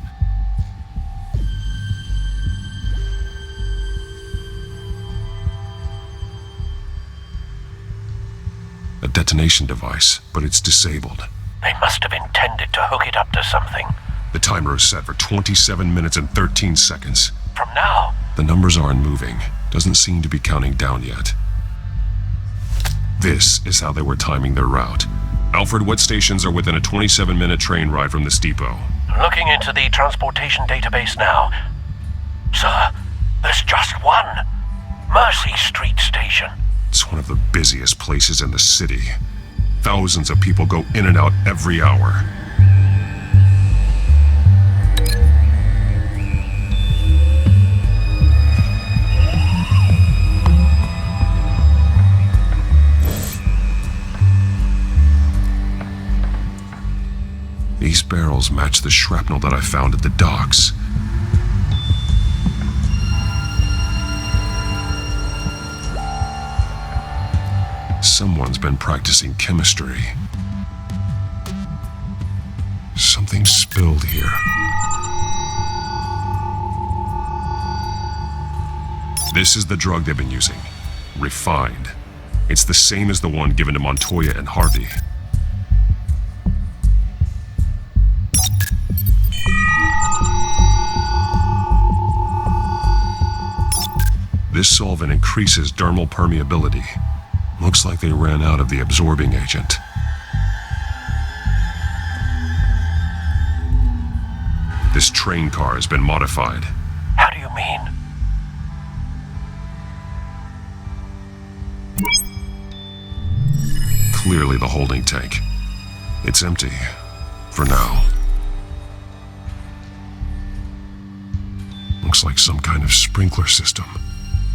[SPEAKER 1] A detonation device, but it's disabled.
[SPEAKER 13] They must have intended to hook it up to something.
[SPEAKER 1] The timer is set for 27 minutes and 13 seconds.
[SPEAKER 13] From now?
[SPEAKER 1] The numbers aren't moving. Doesn't seem to be counting down yet. This is how they were timing their route. Alfred, what stations are within a 27-minute train ride from this depot?
[SPEAKER 13] Looking into the transportation database now. Sir, there's just one. Mercy Street Station.
[SPEAKER 1] It's one of the busiest places in the city. Thousands of people go in and out every hour. These barrels match the shrapnel that I found at the docks. Someone's been practicing chemistry. Something spilled here. This is the drug they've been using. Refined. It's the same as the one given to Montoya and Harvey. This solvent increases dermal permeability. Looks like they ran out of the absorbing agent. This train car has been modified.
[SPEAKER 13] How do you mean?
[SPEAKER 1] Clearly the holding tank. It's empty. For now. Looks like some kind of sprinkler system.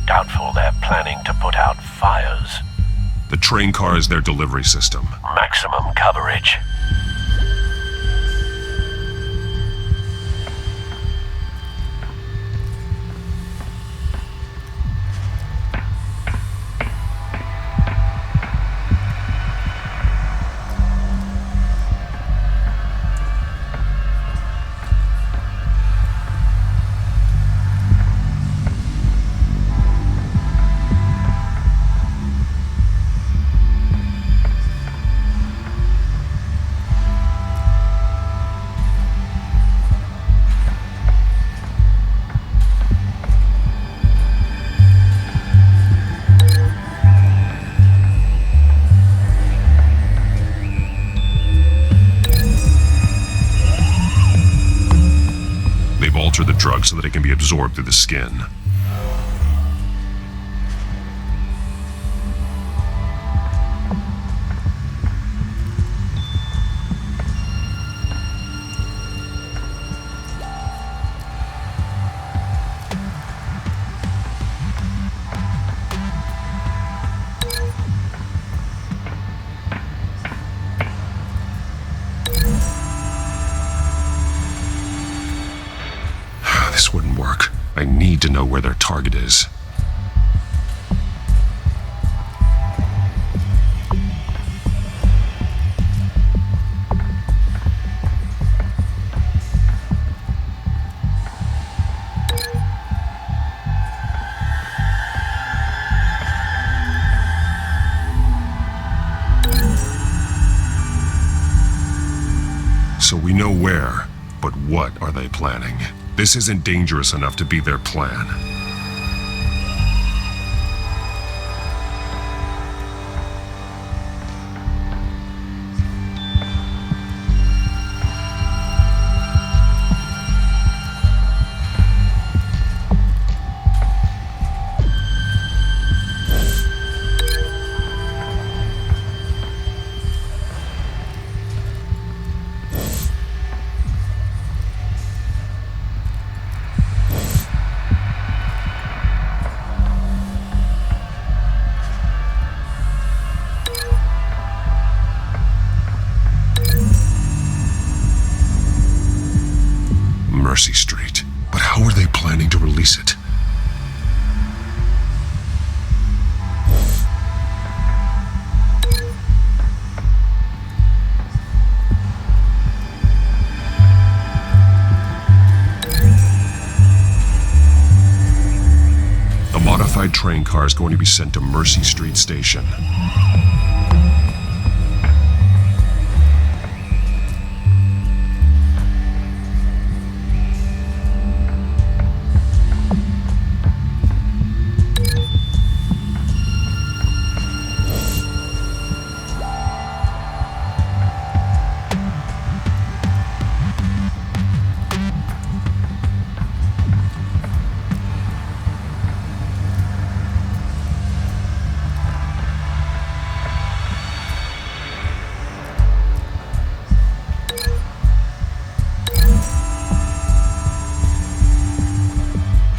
[SPEAKER 13] Doubtful they're planning to put out fires.
[SPEAKER 1] The train car is their delivery system.
[SPEAKER 13] Maximum coverage.
[SPEAKER 1] The drug so that it can be absorbed through the skin. This wouldn't work. I need to know where their target is. So we know where, but what are they planning? This isn't dangerous enough to be their plan. Mercy Street. But how are they planning to release it? The modified train car is going to be sent to Mercy Street Station.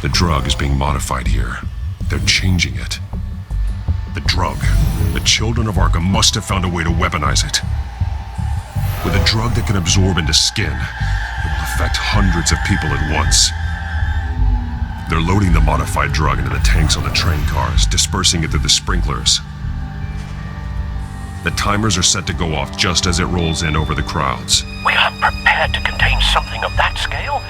[SPEAKER 1] The drug is being modified here. They're changing it. The drug. The children of Arkham must have found a way to weaponize it. With a drug that can absorb into skin, it will affect hundreds of people at once. They're loading the modified drug into the tanks on the train cars, dispersing it through the sprinklers. The timers are set to go off just as it rolls in over the crowds.
[SPEAKER 13] We aren't prepared to contain something of that scale.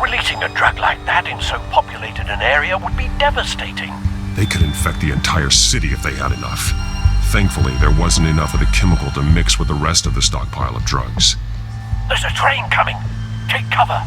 [SPEAKER 13] Releasing a drug like that in so populated an area would be devastating.
[SPEAKER 1] They could infect the entire city if they had enough. Thankfully, there wasn't enough of the chemical to mix with the rest of the stockpile of drugs.
[SPEAKER 13] There's a train coming. Take cover.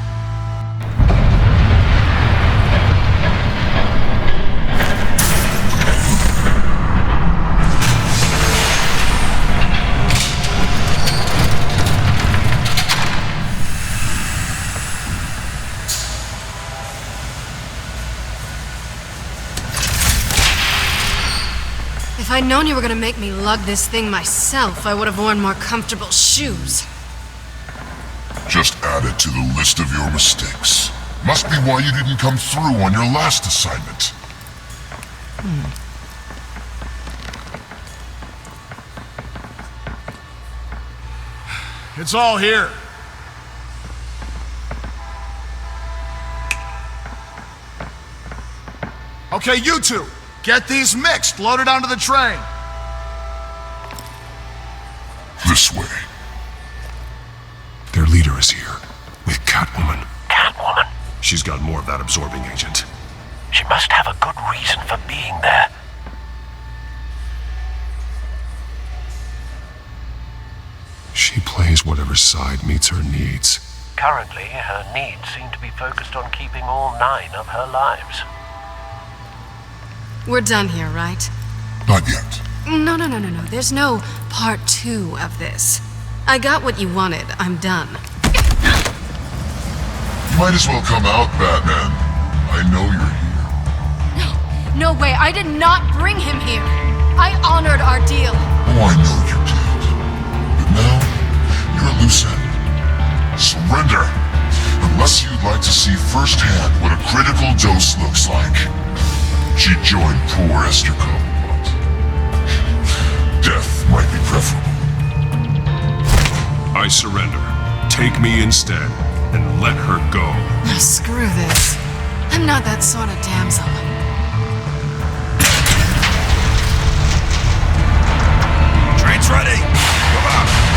[SPEAKER 6] If I'd known you were gonna make me lug this thing myself, I would have worn more comfortable shoes.
[SPEAKER 14] Just add it to the list of your mistakes. Must be why you didn't come through on your last assignment.
[SPEAKER 17] It's all here. Okay, you two, get these mixed, loaded onto the train.
[SPEAKER 14] This way.
[SPEAKER 1] Their leader is here, with Catwoman.
[SPEAKER 13] Catwoman?
[SPEAKER 1] She's got more of that absorbing agent.
[SPEAKER 13] She must have a good reason for being there.
[SPEAKER 1] She plays whatever side meets her needs.
[SPEAKER 13] Currently, her needs seem to be focused on keeping all 9 of her lives.
[SPEAKER 6] We're done here, right?
[SPEAKER 14] Not yet.
[SPEAKER 6] No. There's no part 2 of this. I got what you wanted. I'm done.
[SPEAKER 14] You might as well come out, Batman. I know you're here.
[SPEAKER 6] No way. I did not bring him here. I honored our deal.
[SPEAKER 14] Oh, I know you did. But now, you're a loose end. Surrender. Unless you'd like to see firsthand what a critical dose looks like. She joined poor Esther Cole, but death might be preferable.
[SPEAKER 1] I surrender. Take me instead, and let her go.
[SPEAKER 6] Oh, screw this. I'm not that sort of damsel.
[SPEAKER 15] Train's ready. Come on.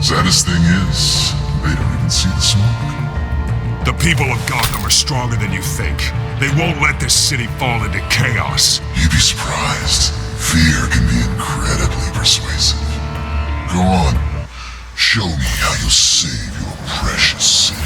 [SPEAKER 14] Saddest thing is, they don't even see the smoke.
[SPEAKER 1] The people of Gotham are stronger than you think. They won't let this city fall into chaos.
[SPEAKER 14] You'd be surprised. Fear can be incredibly persuasive. Go on. Show me how you'll save your precious city.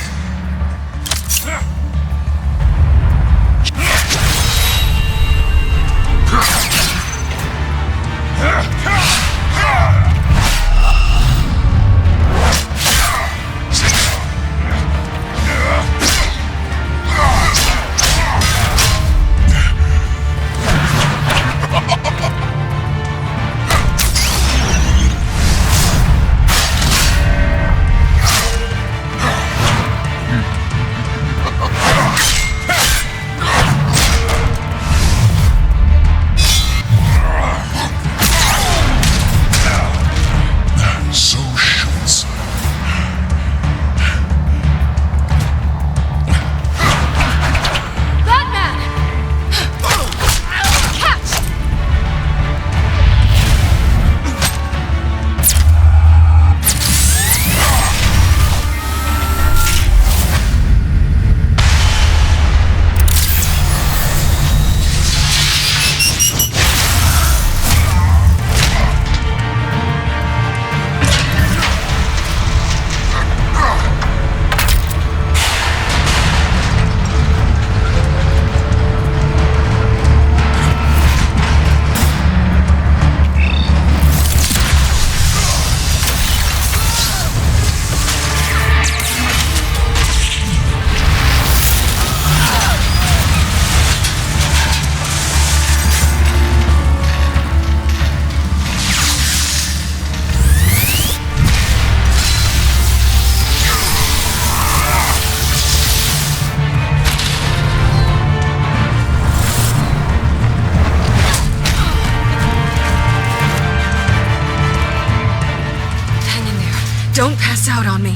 [SPEAKER 6] Don't pass out on me.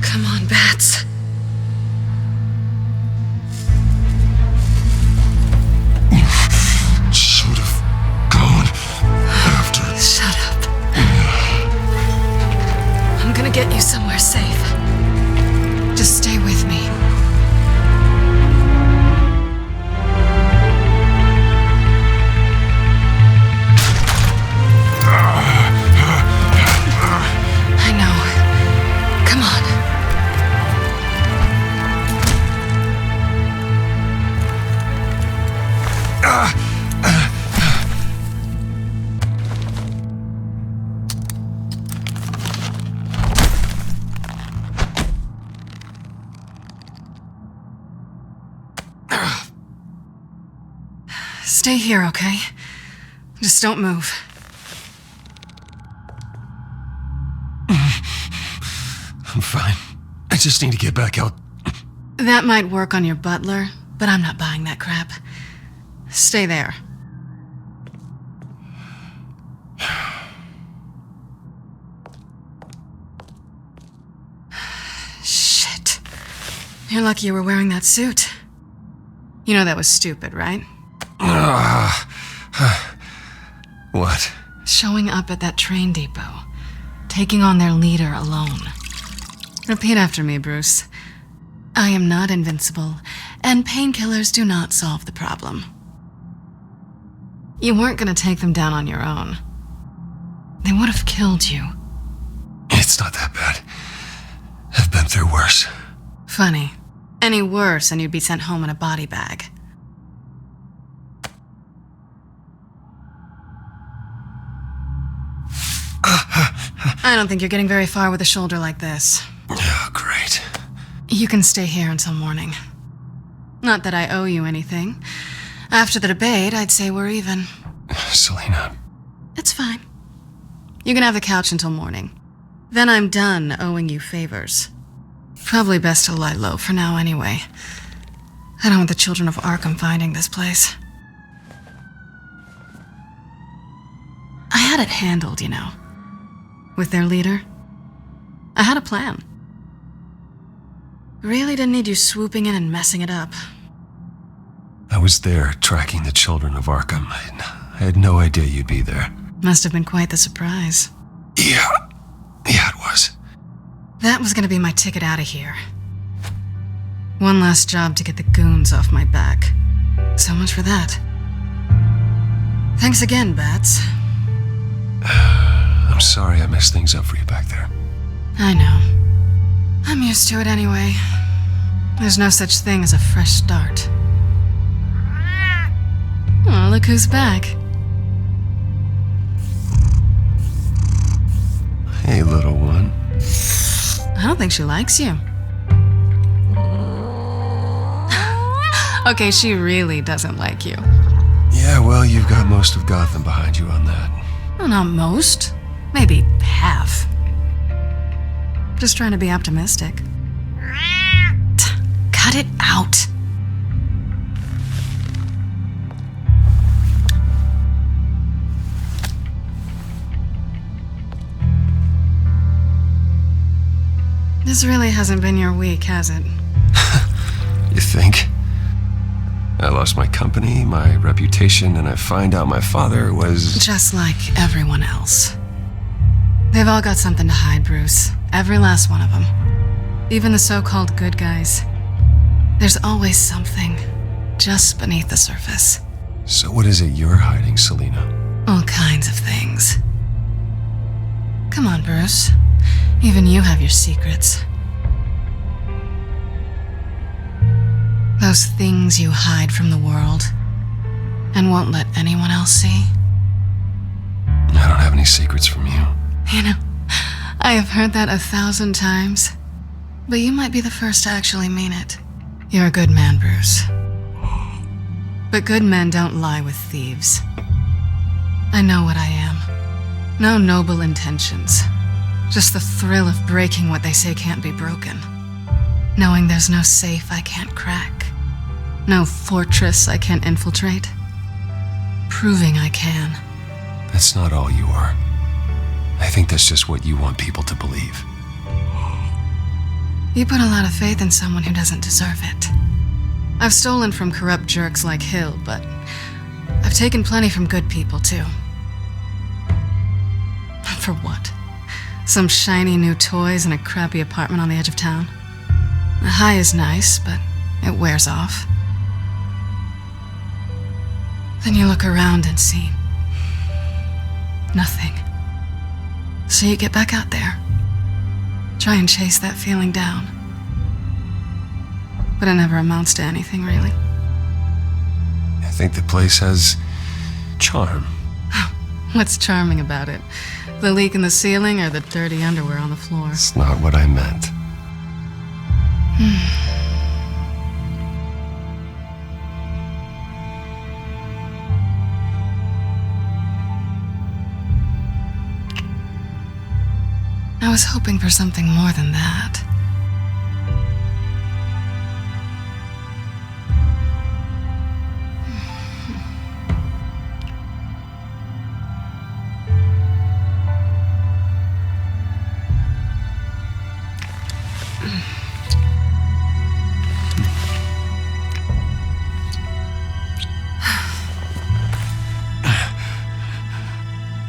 [SPEAKER 6] Come on, Bats.
[SPEAKER 14] Should have gone after.
[SPEAKER 6] Shut up. I'm gonna get you somewhere safe. Just stay with me. I know. Come on. Stay here, okay? Just don't move.
[SPEAKER 1] I'm fine. I just need to get back out.
[SPEAKER 6] That might work on your butler, but I'm not buying that crap. Stay there. Shit. You're lucky you were wearing that suit. You know that was stupid, right?
[SPEAKER 1] What?
[SPEAKER 6] Showing up at that train depot. Taking on their leader alone. Repeat after me, Bruce. I am not invincible, and painkillers do not solve the problem. You weren't gonna take them down on your own. They would have killed you.
[SPEAKER 1] It's not that bad. I've been through worse.
[SPEAKER 6] Funny. Any worse and you'd be sent home in a body bag. I don't think you're getting very far with a shoulder like this.
[SPEAKER 1] Oh, great.
[SPEAKER 6] You can stay here until morning. Not that I owe you anything. After the debate, I'd say we're even.
[SPEAKER 1] Selina.
[SPEAKER 6] It's fine. You can have the couch until morning. Then I'm done owing you favors. Probably best to lie low for now anyway. I don't want the children of Arkham finding this place. I had it handled, you know. With their leader. I had a plan. Really didn't need you swooping in and messing it up.
[SPEAKER 1] I was there tracking the children of Arkham. I had no idea you'd be there.
[SPEAKER 6] Must have been quite the surprise.
[SPEAKER 1] Yeah, it was.
[SPEAKER 6] That was gonna be my ticket out of here. One last job to get the goons off my back. So much for that. Thanks again, Bats.
[SPEAKER 1] I'm sorry I messed things up for you back there.
[SPEAKER 6] I know. I'm used to it anyway. There's no such thing as a fresh start. Oh, look who's back.
[SPEAKER 1] Hey, little one.
[SPEAKER 6] I don't think she likes you. Okay, she really doesn't like you.
[SPEAKER 1] Yeah, well, you've got most of Gotham behind you on that.
[SPEAKER 6] Well, not most. Maybe half. Just trying to be optimistic. Cut it out. This really hasn't been your week, has it?
[SPEAKER 1] You think? I lost my company, my reputation, and I find out my father was...
[SPEAKER 6] Just like everyone else. They've all got something to hide, Bruce. Every last one of them. Even the so-called good guys. There's always something just beneath the surface.
[SPEAKER 1] So what is it you're hiding, Selina?
[SPEAKER 6] All kinds of things. Come on, Bruce. Even you have your secrets. Those things you hide from the world and won't let anyone else see.
[SPEAKER 1] I don't have any secrets from you.
[SPEAKER 6] You know, I have heard that 1,000 times, but you might be the first to actually mean it. You're a good man, Bruce. But good men don't lie with thieves. I know what I am. No noble intentions. Just the thrill of breaking what they say can't be broken. Knowing there's no safe I can't crack. No fortress I can't infiltrate. Proving I can.
[SPEAKER 1] That's not all you are. I think that's just what you want people to believe.
[SPEAKER 21] You put a lot of faith in someone who doesn't deserve it. I've stolen from corrupt jerks like Hill, but I've taken plenty from good people, too. For what? Some shiny new toys and a crappy apartment on the edge of town? The high is nice, but it wears off. Then you look around and see nothing. So you get back out there. Try and chase that feeling down. But it never amounts to anything, really.
[SPEAKER 1] I think the place has charm.
[SPEAKER 21] What's charming about it? The leak in the ceiling or the dirty underwear on the floor?
[SPEAKER 1] It's not what I meant.
[SPEAKER 21] I was hoping for something more than that.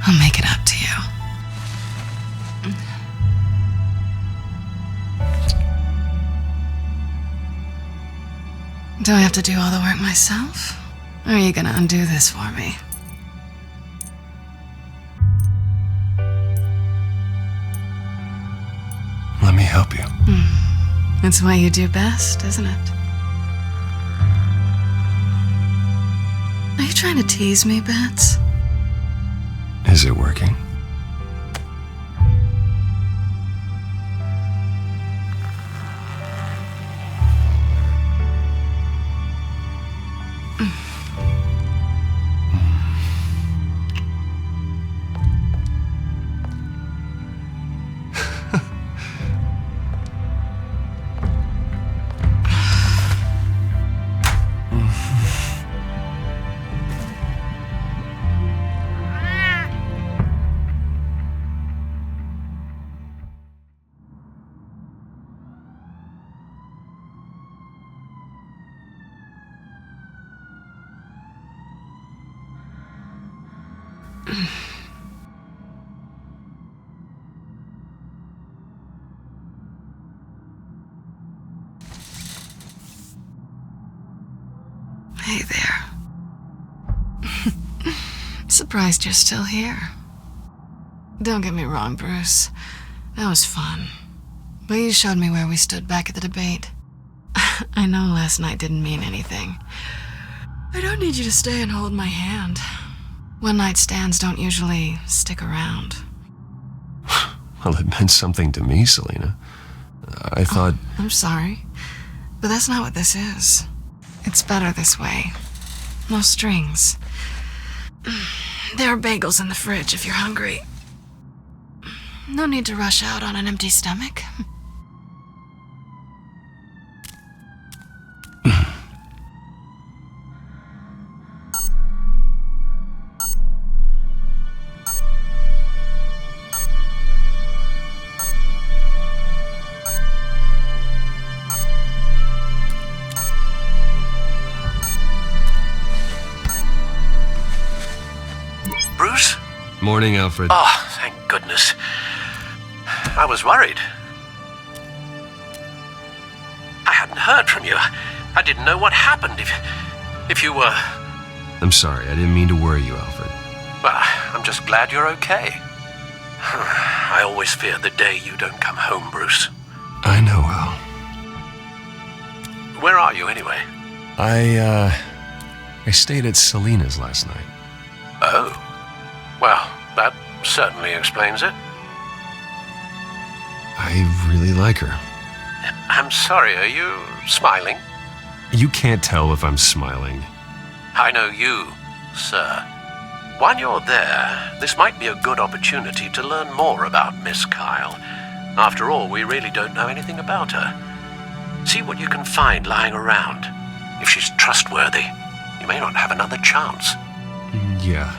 [SPEAKER 21] I'll make it up to you. Do I have to do all the work myself? Or are you gonna undo this for me?
[SPEAKER 1] Let me help you.
[SPEAKER 21] It's what you do best, isn't it? Are you trying to tease me, Bets?
[SPEAKER 1] Is it working?
[SPEAKER 21] Hey there. Surprised you're still here. Don't get me wrong, Bruce. That was fun. But you showed me where we stood back at the debate. I know last night didn't mean anything. I don't need you to stay and hold my hand. One-night stands don't usually stick around.
[SPEAKER 1] Well, it meant something to me, Selena. I thought...
[SPEAKER 21] I'm sorry, but that's not what this is. It's better this way. No strings. There are bagels in the fridge if you're hungry. No need to rush out on an empty stomach.
[SPEAKER 13] Bruce?
[SPEAKER 1] Morning, Alfred.
[SPEAKER 13] Oh, thank goodness. I was worried. I hadn't heard from you. I didn't know what happened if you were...
[SPEAKER 1] I'm sorry, I didn't mean to worry you, Alfred.
[SPEAKER 13] Well, I'm just glad you're okay. I always fear the day you don't come home, Bruce.
[SPEAKER 1] I know, Al.
[SPEAKER 13] Where are you, anyway?
[SPEAKER 1] I stayed at Selena's last night.
[SPEAKER 13] Oh. Well, that certainly explains it.
[SPEAKER 1] I really like her.
[SPEAKER 13] I'm sorry, are you smiling?
[SPEAKER 1] You can't tell if I'm smiling.
[SPEAKER 13] I know you, sir. While you're there, this might be a good opportunity to learn more about Miss Kyle. After all, we really don't know anything about her. See what you can find lying around. If she's trustworthy, you may not have another chance.
[SPEAKER 1] Yeah,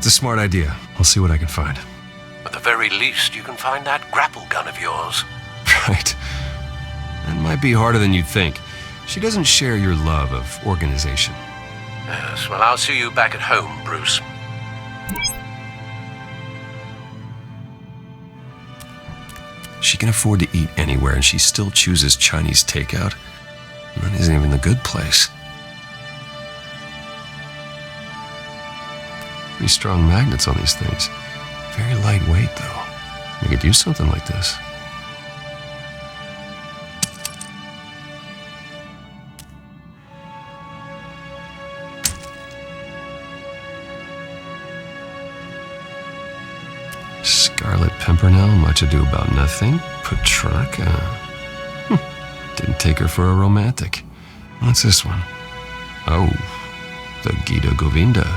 [SPEAKER 1] It's a smart idea. I'll see what I can find.
[SPEAKER 13] At the very least, you can find that grapple gun of yours.
[SPEAKER 1] Right. That might be harder than you'd think. She doesn't share your love of organization.
[SPEAKER 13] Yes, well, I'll see you back at home, Bruce.
[SPEAKER 1] She can afford to eat anywhere, and she still chooses Chinese takeout. That isn't even the good place. Pretty strong magnets on these things. Very lightweight, though. We could use something like this. Scarlet Pimpernel, much ado about nothing. Petrarca. Didn't take her for a romantic. What's this one? Oh, the Gita Govinda.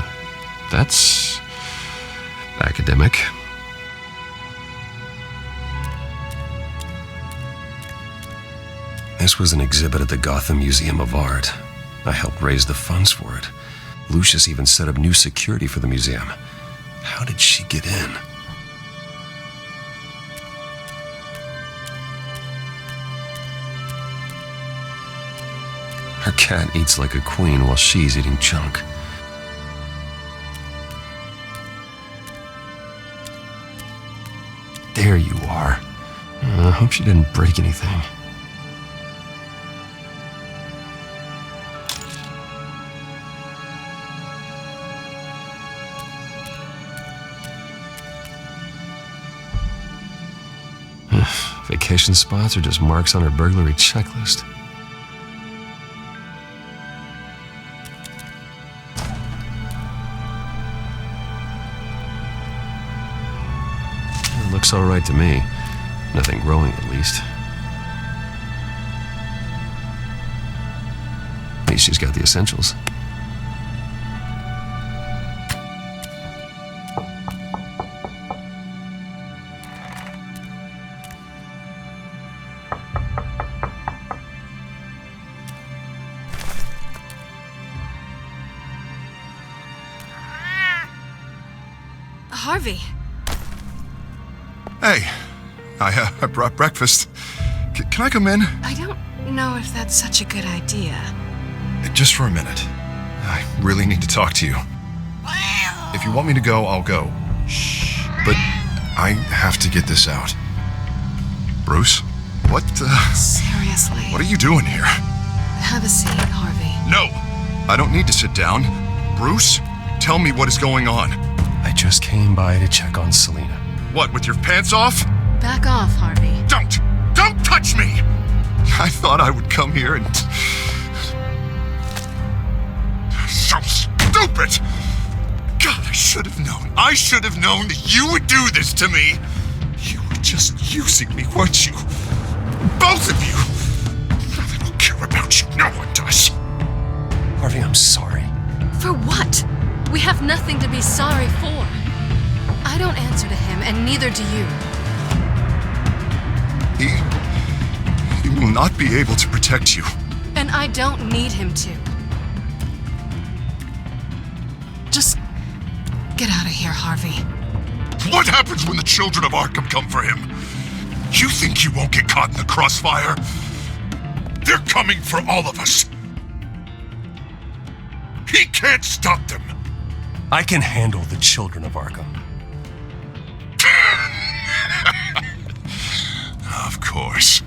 [SPEAKER 1] That's academic. This was an exhibit at the Gotham Museum of Art. I helped raise the funds for it. Lucius even set up new security for the museum. How did she get in? Her cat eats like a queen while she's eating junk. There you are. I hope she didn't break anything. Vacation spots are just marks on her burglary checklist. Looks all right to me. Nothing growing, at least. At least she's got the essentials.
[SPEAKER 6] Harvey.
[SPEAKER 10] Hey, I brought breakfast. Can I come in?
[SPEAKER 21] I don't know if that's such a good idea.
[SPEAKER 10] Just for a minute. I really need to talk to you. If you want me to go, I'll go. Shh. But I have to get this out. Bruce? What,
[SPEAKER 21] Seriously.
[SPEAKER 10] What are you doing here?
[SPEAKER 21] Have a seat, Harvey.
[SPEAKER 10] No! I don't need to sit down. Bruce, tell me what is going on.
[SPEAKER 1] I just came by to check on Selena.
[SPEAKER 10] What, with your pants off?
[SPEAKER 21] Back off, Harvey.
[SPEAKER 10] Don't touch me! I thought I would come here and... So stupid! God, I should have known. I should have known that you would do this to me. You were just using me, weren't you? Both of you! I don't care about you. No one does.
[SPEAKER 1] Harvey, I'm sorry.
[SPEAKER 6] For what? We have nothing to be sorry for. I don't answer to him, and neither do you.
[SPEAKER 10] He will not be able to protect you.
[SPEAKER 6] And I don't need him to. Just get out of here, Harvey.
[SPEAKER 10] What happens when the children of Arkham come for him? You think you won't get caught in the crossfire? They're coming for all of us. He can't stop them.
[SPEAKER 1] I can handle the children of Arkham.
[SPEAKER 10] Of course.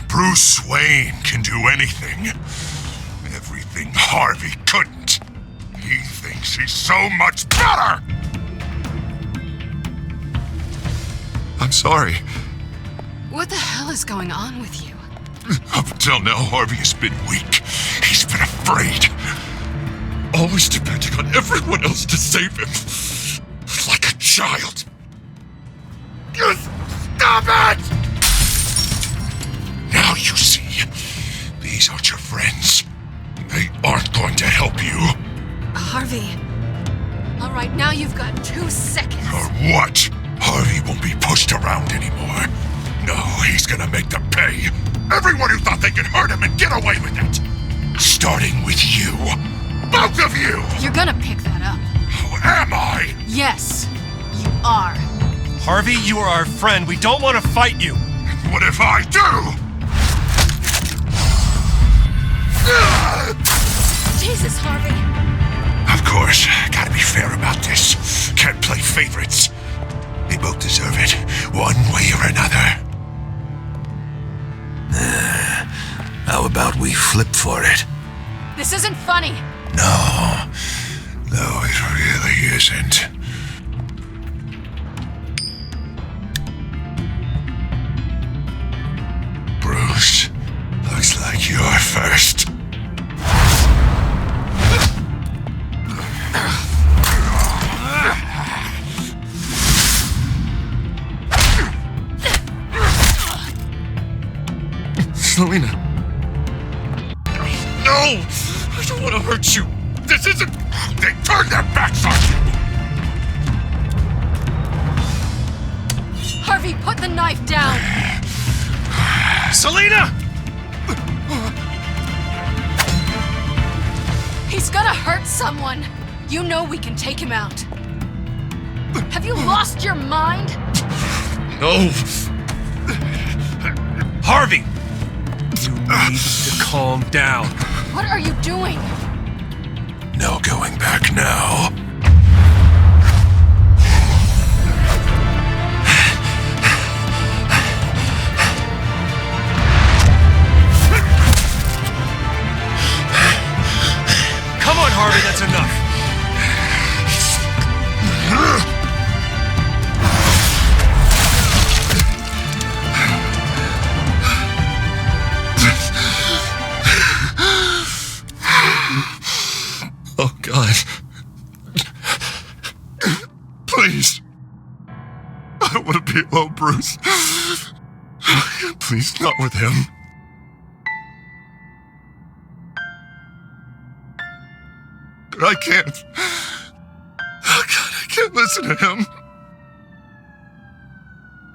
[SPEAKER 10] Bruce Wayne can do anything. Everything Harvey couldn't. He thinks he's so much better! I'm sorry.
[SPEAKER 21] What the hell is going on with you?
[SPEAKER 10] Up until now, Harvey has been weak. He's been afraid. Always depending on everyone else to save him. Like a child. Just stop it! Now you see. These aren't your friends. They aren't going to help you.
[SPEAKER 6] Harvey. All right, now you've got 2 seconds.
[SPEAKER 10] Or what? Harvey won't be pushed around anymore. No, he's gonna make them pay. Everyone who thought they could hurt him and get away with it. Starting with you. Both of you!
[SPEAKER 6] You're gonna pick that up.
[SPEAKER 14] am I?
[SPEAKER 21] Yes, you are.
[SPEAKER 5] Harvey, you are our friend. We don't want to fight you.
[SPEAKER 14] What if I do?
[SPEAKER 21] Jesus, Harvey.
[SPEAKER 14] Of course, gotta be fair about this. Can't play favorites. They both deserve it, one way or another.
[SPEAKER 2] How about we flip for it?
[SPEAKER 21] This isn't funny.
[SPEAKER 14] No, it really isn't. Bruce, looks like you're first.
[SPEAKER 10] Selena. No! I don't want to hurt you. This isn't...
[SPEAKER 14] They turned their backs on you!
[SPEAKER 21] Harvey, put the knife down.
[SPEAKER 5] Selena!
[SPEAKER 21] He's gonna hurt someone. You know we can take him out. Have you lost your mind?
[SPEAKER 10] No!
[SPEAKER 5] Harvey! You need to calm down.
[SPEAKER 21] What are you doing?
[SPEAKER 14] No going back now.
[SPEAKER 5] Come on, Harvey, that's enough.
[SPEAKER 10] Oh, God. Please. I don't want to be alone, Bruce. Please, not with him. But I can't. Oh, God, I can't listen to him.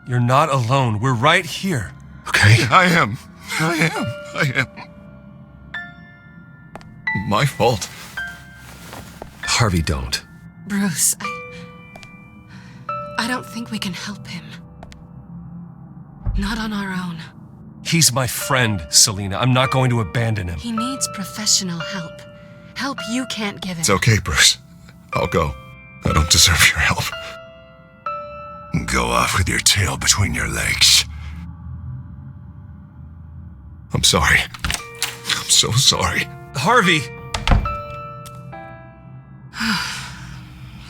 [SPEAKER 5] You're not alone. We're right here.
[SPEAKER 10] Okay? Yeah, I am. My fault.
[SPEAKER 1] Harvey, don't.
[SPEAKER 21] Bruce, I don't think we can help him. Not on our own.
[SPEAKER 5] He's my friend, Selena. I'm not going to abandon him.
[SPEAKER 21] He needs professional help. Help you can't give him.
[SPEAKER 10] It's okay, Bruce. I'll go. I don't deserve your help.
[SPEAKER 14] Go off with your tail between your legs.
[SPEAKER 10] I'm sorry. I'm so sorry.
[SPEAKER 5] Harvey!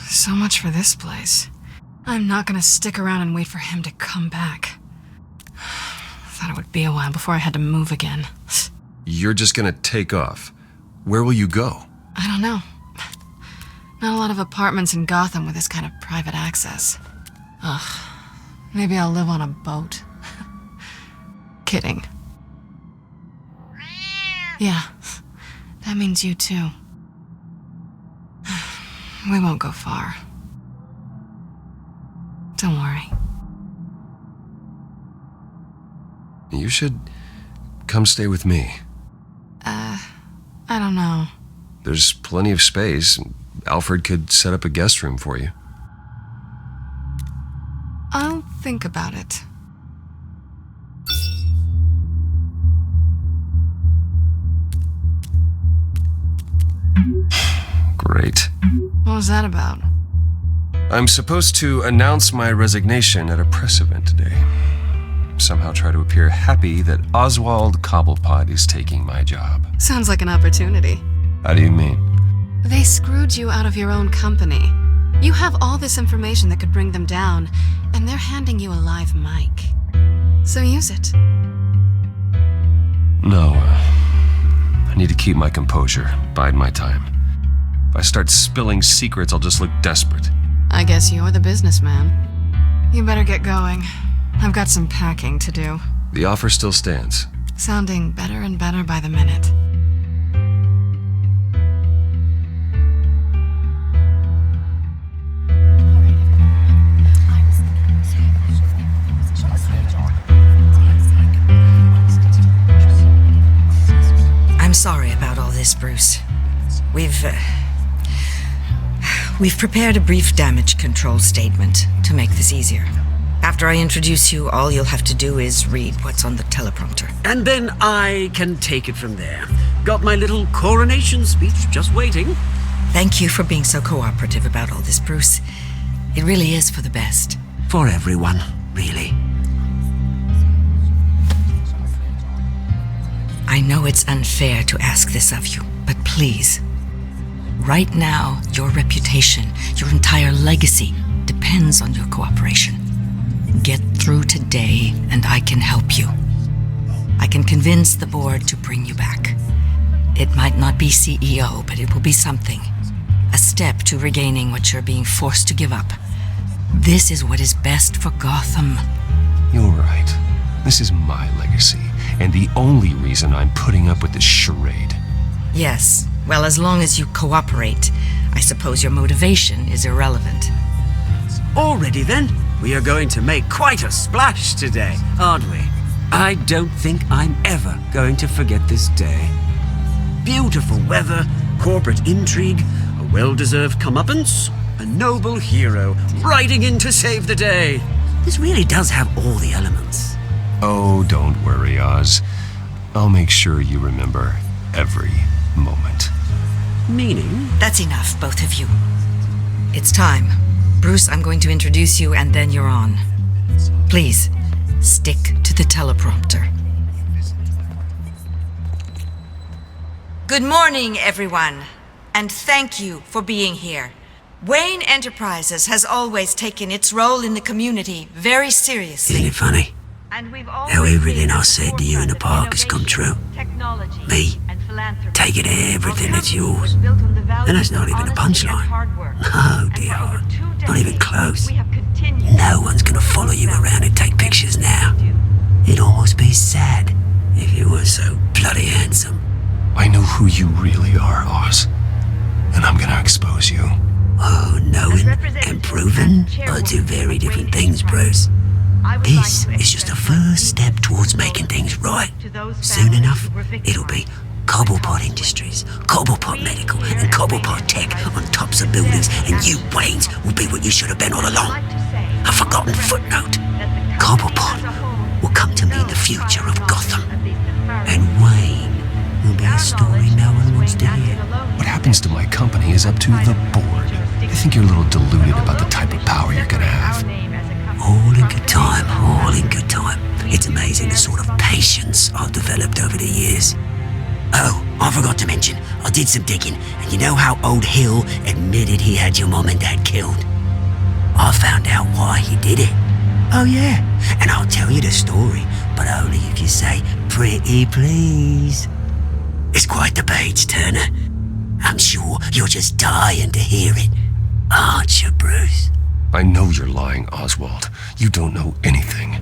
[SPEAKER 21] So much for this place. I'm not gonna stick around and wait for him to come back. Thought it would be a while before I had to move again.
[SPEAKER 1] You're just gonna take off. Where will you go?
[SPEAKER 21] I don't know. Not a lot of apartments in Gotham with this kind of private access. Ugh. Maybe I'll live on a boat. Kidding. Yeah. That means you too. We won't go far. Don't worry.
[SPEAKER 1] You should come stay with me.
[SPEAKER 21] I don't know.
[SPEAKER 1] There's plenty of space. Alfred could set up a guest room for you.
[SPEAKER 21] I'll think about it.
[SPEAKER 1] Great.
[SPEAKER 21] What was that about?
[SPEAKER 1] I'm supposed to announce my resignation at a press event today. Somehow try to appear happy that Oswald Cobblepot is taking my job.
[SPEAKER 21] Sounds like an opportunity.
[SPEAKER 1] How do you mean?
[SPEAKER 21] They screwed you out of your own company. You have all this information that could bring them down, and they're handing you a live mic. So use it.
[SPEAKER 1] No, I need to keep my composure, bide my time. If I start spilling secrets, I'll just look desperate.
[SPEAKER 21] I guess you're the businessman. You better get going. I've got some packing to do.
[SPEAKER 1] The offer still stands.
[SPEAKER 21] Sounding better and better by the minute.
[SPEAKER 18] I'm sorry about all this, Bruce. We've prepared a brief damage control statement to make this easier. After I introduce you, all you'll have to do is read what's on the teleprompter.
[SPEAKER 20] And then I can take it from there. Got my little coronation speech just waiting.
[SPEAKER 18] Thank you for being so cooperative about all this, Bruce. It really is for the best.
[SPEAKER 20] For everyone, really.
[SPEAKER 18] I know it's unfair to ask this of you, but please. Right now, your reputation, your entire legacy, depends on your cooperation. Get through today, and I can help you. I can convince the board to bring you back. It might not be CEO, but it will be something. A step to regaining what you're being forced to give up. This is what is best for Gotham.
[SPEAKER 1] You're right. This is my legacy, and the only reason I'm putting up with this charade.
[SPEAKER 18] Yes. Well, as long as you cooperate, I suppose your motivation is irrelevant.
[SPEAKER 20] Already then, we are going to make quite a splash today, aren't we? I don't think I'm ever going to forget this day. Beautiful weather, corporate intrigue, a well-deserved comeuppance, a noble hero riding in to save the day. This really does have all the elements.
[SPEAKER 1] Oh, don't worry, Oz. I'll make sure you remember every moment.
[SPEAKER 20] Meaning?
[SPEAKER 18] That's enough, both of you. It's time. Bruce, I'm going to introduce you, and then you're on. Please, stick to the teleprompter. Good morning, everyone, and thank you for being here. Wayne Enterprises has always taken its role in the community very seriously.
[SPEAKER 20] Isn't it funny? How everything I said to you in the park has come true. Me, taking everything that's yours. And that's not even a punchline. No, dear heart. Not even close. No one's gonna follow you around and take pictures now. It'd almost be sad if you were so bloody handsome.
[SPEAKER 1] I know who you really are, Oz. And I'm gonna expose you.
[SPEAKER 20] Oh, knowing and proving are two very different things, Bruce. This is just a first step towards making things right. Soon enough, it'll be Cobblepot Industries, Cobblepot Medical, and Cobblepot Tech on tops of buildings, and you, Waynes, will be what you should have been all along. A forgotten footnote. Cobblepot will come to mean the future of Gotham. And Wayne will be a story no one wants to hear.
[SPEAKER 1] What happens to my company is up to the board. I think you're a little deluded about the type of power you're gonna have.
[SPEAKER 20] All in good time, all in good time. It's amazing the sort of patience I've developed over the years. Oh, I forgot to mention, I did some digging, and you know how old Hill admitted he had your mom and dad killed? I found out why he did it. Oh yeah, and I'll tell you the story, but only if you say, pretty please. It's quite the page turner. I'm sure you're just dying to hear it, aren't you, Bruce?
[SPEAKER 1] I know you're lying, Oswald. You don't know anything.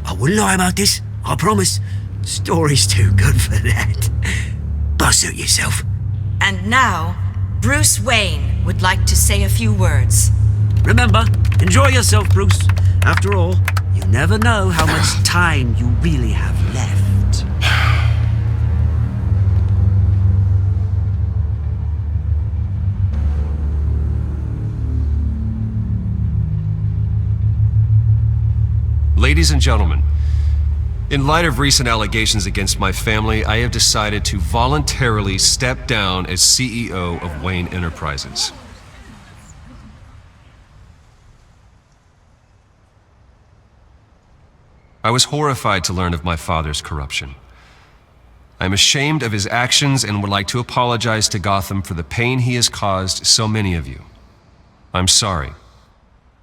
[SPEAKER 20] I wouldn't lie about this, I promise. Story's too good for that. But suit yourself.
[SPEAKER 18] And now, Bruce Wayne would like to say a few words.
[SPEAKER 20] Remember, enjoy yourself, Bruce. After all, you never know how much time you really have left.
[SPEAKER 1] Ladies and gentlemen, in light of recent allegations against my family, I have decided to voluntarily step down as CEO of Wayne Enterprises. I was horrified to learn of my father's corruption. I am ashamed of his actions and would like to apologize to Gotham for the pain he has caused so many of you. I'm sorry.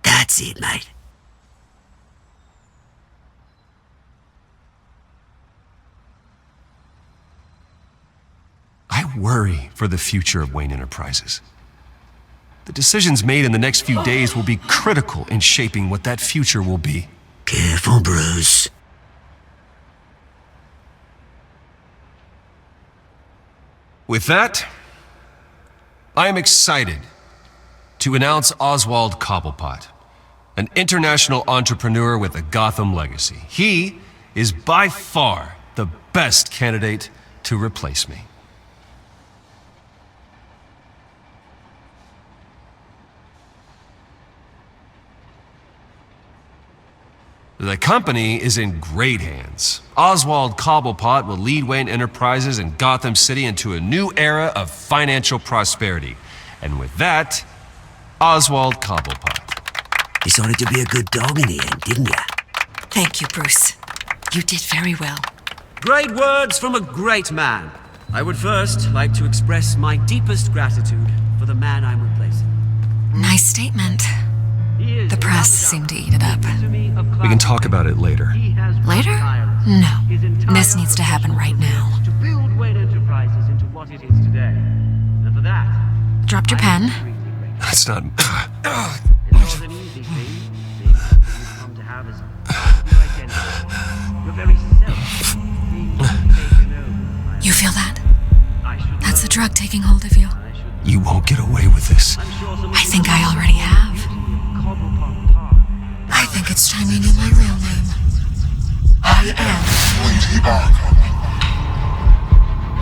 [SPEAKER 20] That's it, mate.
[SPEAKER 1] I worry for the future of Wayne Enterprises. The decisions made in the next few days will be critical in shaping what that future will be.
[SPEAKER 20] Careful, Bruce.
[SPEAKER 1] With that, I am excited to announce Oswald Cobblepot, an international entrepreneur with a Gotham legacy. He is by far the best candidate to replace me.
[SPEAKER 5] The company is in great hands. Oswald Cobblepot will lead Wayne Enterprises and Gotham City into a new era of financial prosperity. And with that, Oswald Cobblepot.
[SPEAKER 20] Decided to be a good dog in the end, didn't ya?
[SPEAKER 4] Thank you, Bruce. You did very well.
[SPEAKER 20] Great words from a great man. I would first like to express my deepest gratitude for the man I'm replacing.
[SPEAKER 6] Nice statement. The press seemed to eat it up.
[SPEAKER 5] We can talk about it later.
[SPEAKER 6] Later? No. This needs to happen right now.
[SPEAKER 20] To build Wayne Enterprises into what it is today. And for that,
[SPEAKER 6] Dropped your pen.
[SPEAKER 5] That's not...
[SPEAKER 20] it was an easy thing. You've come to have as your identity. Your very self being taken over.
[SPEAKER 6] You feel that? That's the drug taking hold of you.
[SPEAKER 5] You won't get away with this.
[SPEAKER 6] I think I already have. I think it's time you knew my real name. I am
[SPEAKER 14] Lady Arkham.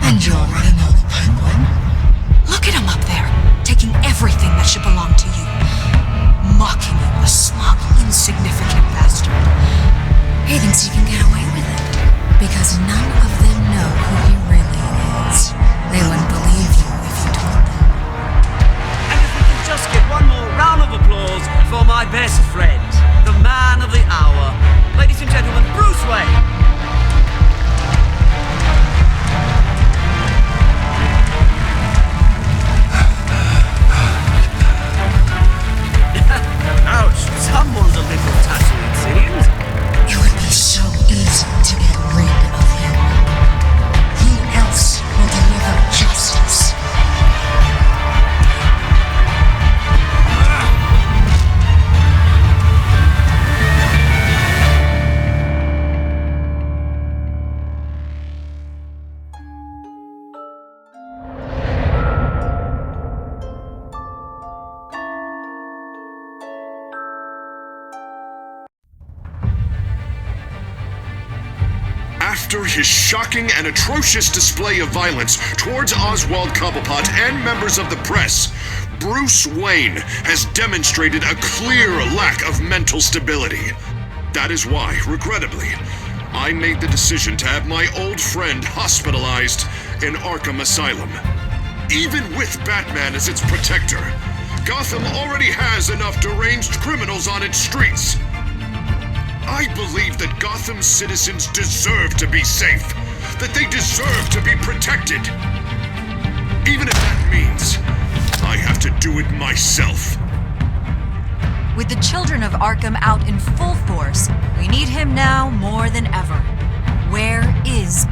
[SPEAKER 6] And you already know the Penguin. Look at him up there, taking everything that should belong to you. Mocking you, the smug, insignificant bastard. He thinks he can get away with it. Because none of them know who he really is. They wouldn't believe you if you told them.
[SPEAKER 20] And if we can just get one more round of applause for my best friend, the man of the hour, ladies and gentlemen, Bruce Wayne. Ouch, someone's a little touchy, it seems.
[SPEAKER 6] It would be so easy to get rid of him. Who else will deliver justice?
[SPEAKER 8] After his shocking and atrocious display of violence towards Oswald Cobblepot and members of the press, Bruce Wayne has demonstrated a clear lack of mental stability. That is why, regrettably, I made the decision to have my old friend hospitalized in Arkham Asylum. Even with Batman as its protector, Gotham already has enough deranged criminals on its streets. I believe that Gotham's citizens deserve to be safe, that they deserve to be protected. Even if that means I have to do it myself.
[SPEAKER 4] With the children of Arkham out in full force, we need him now more than ever. Where is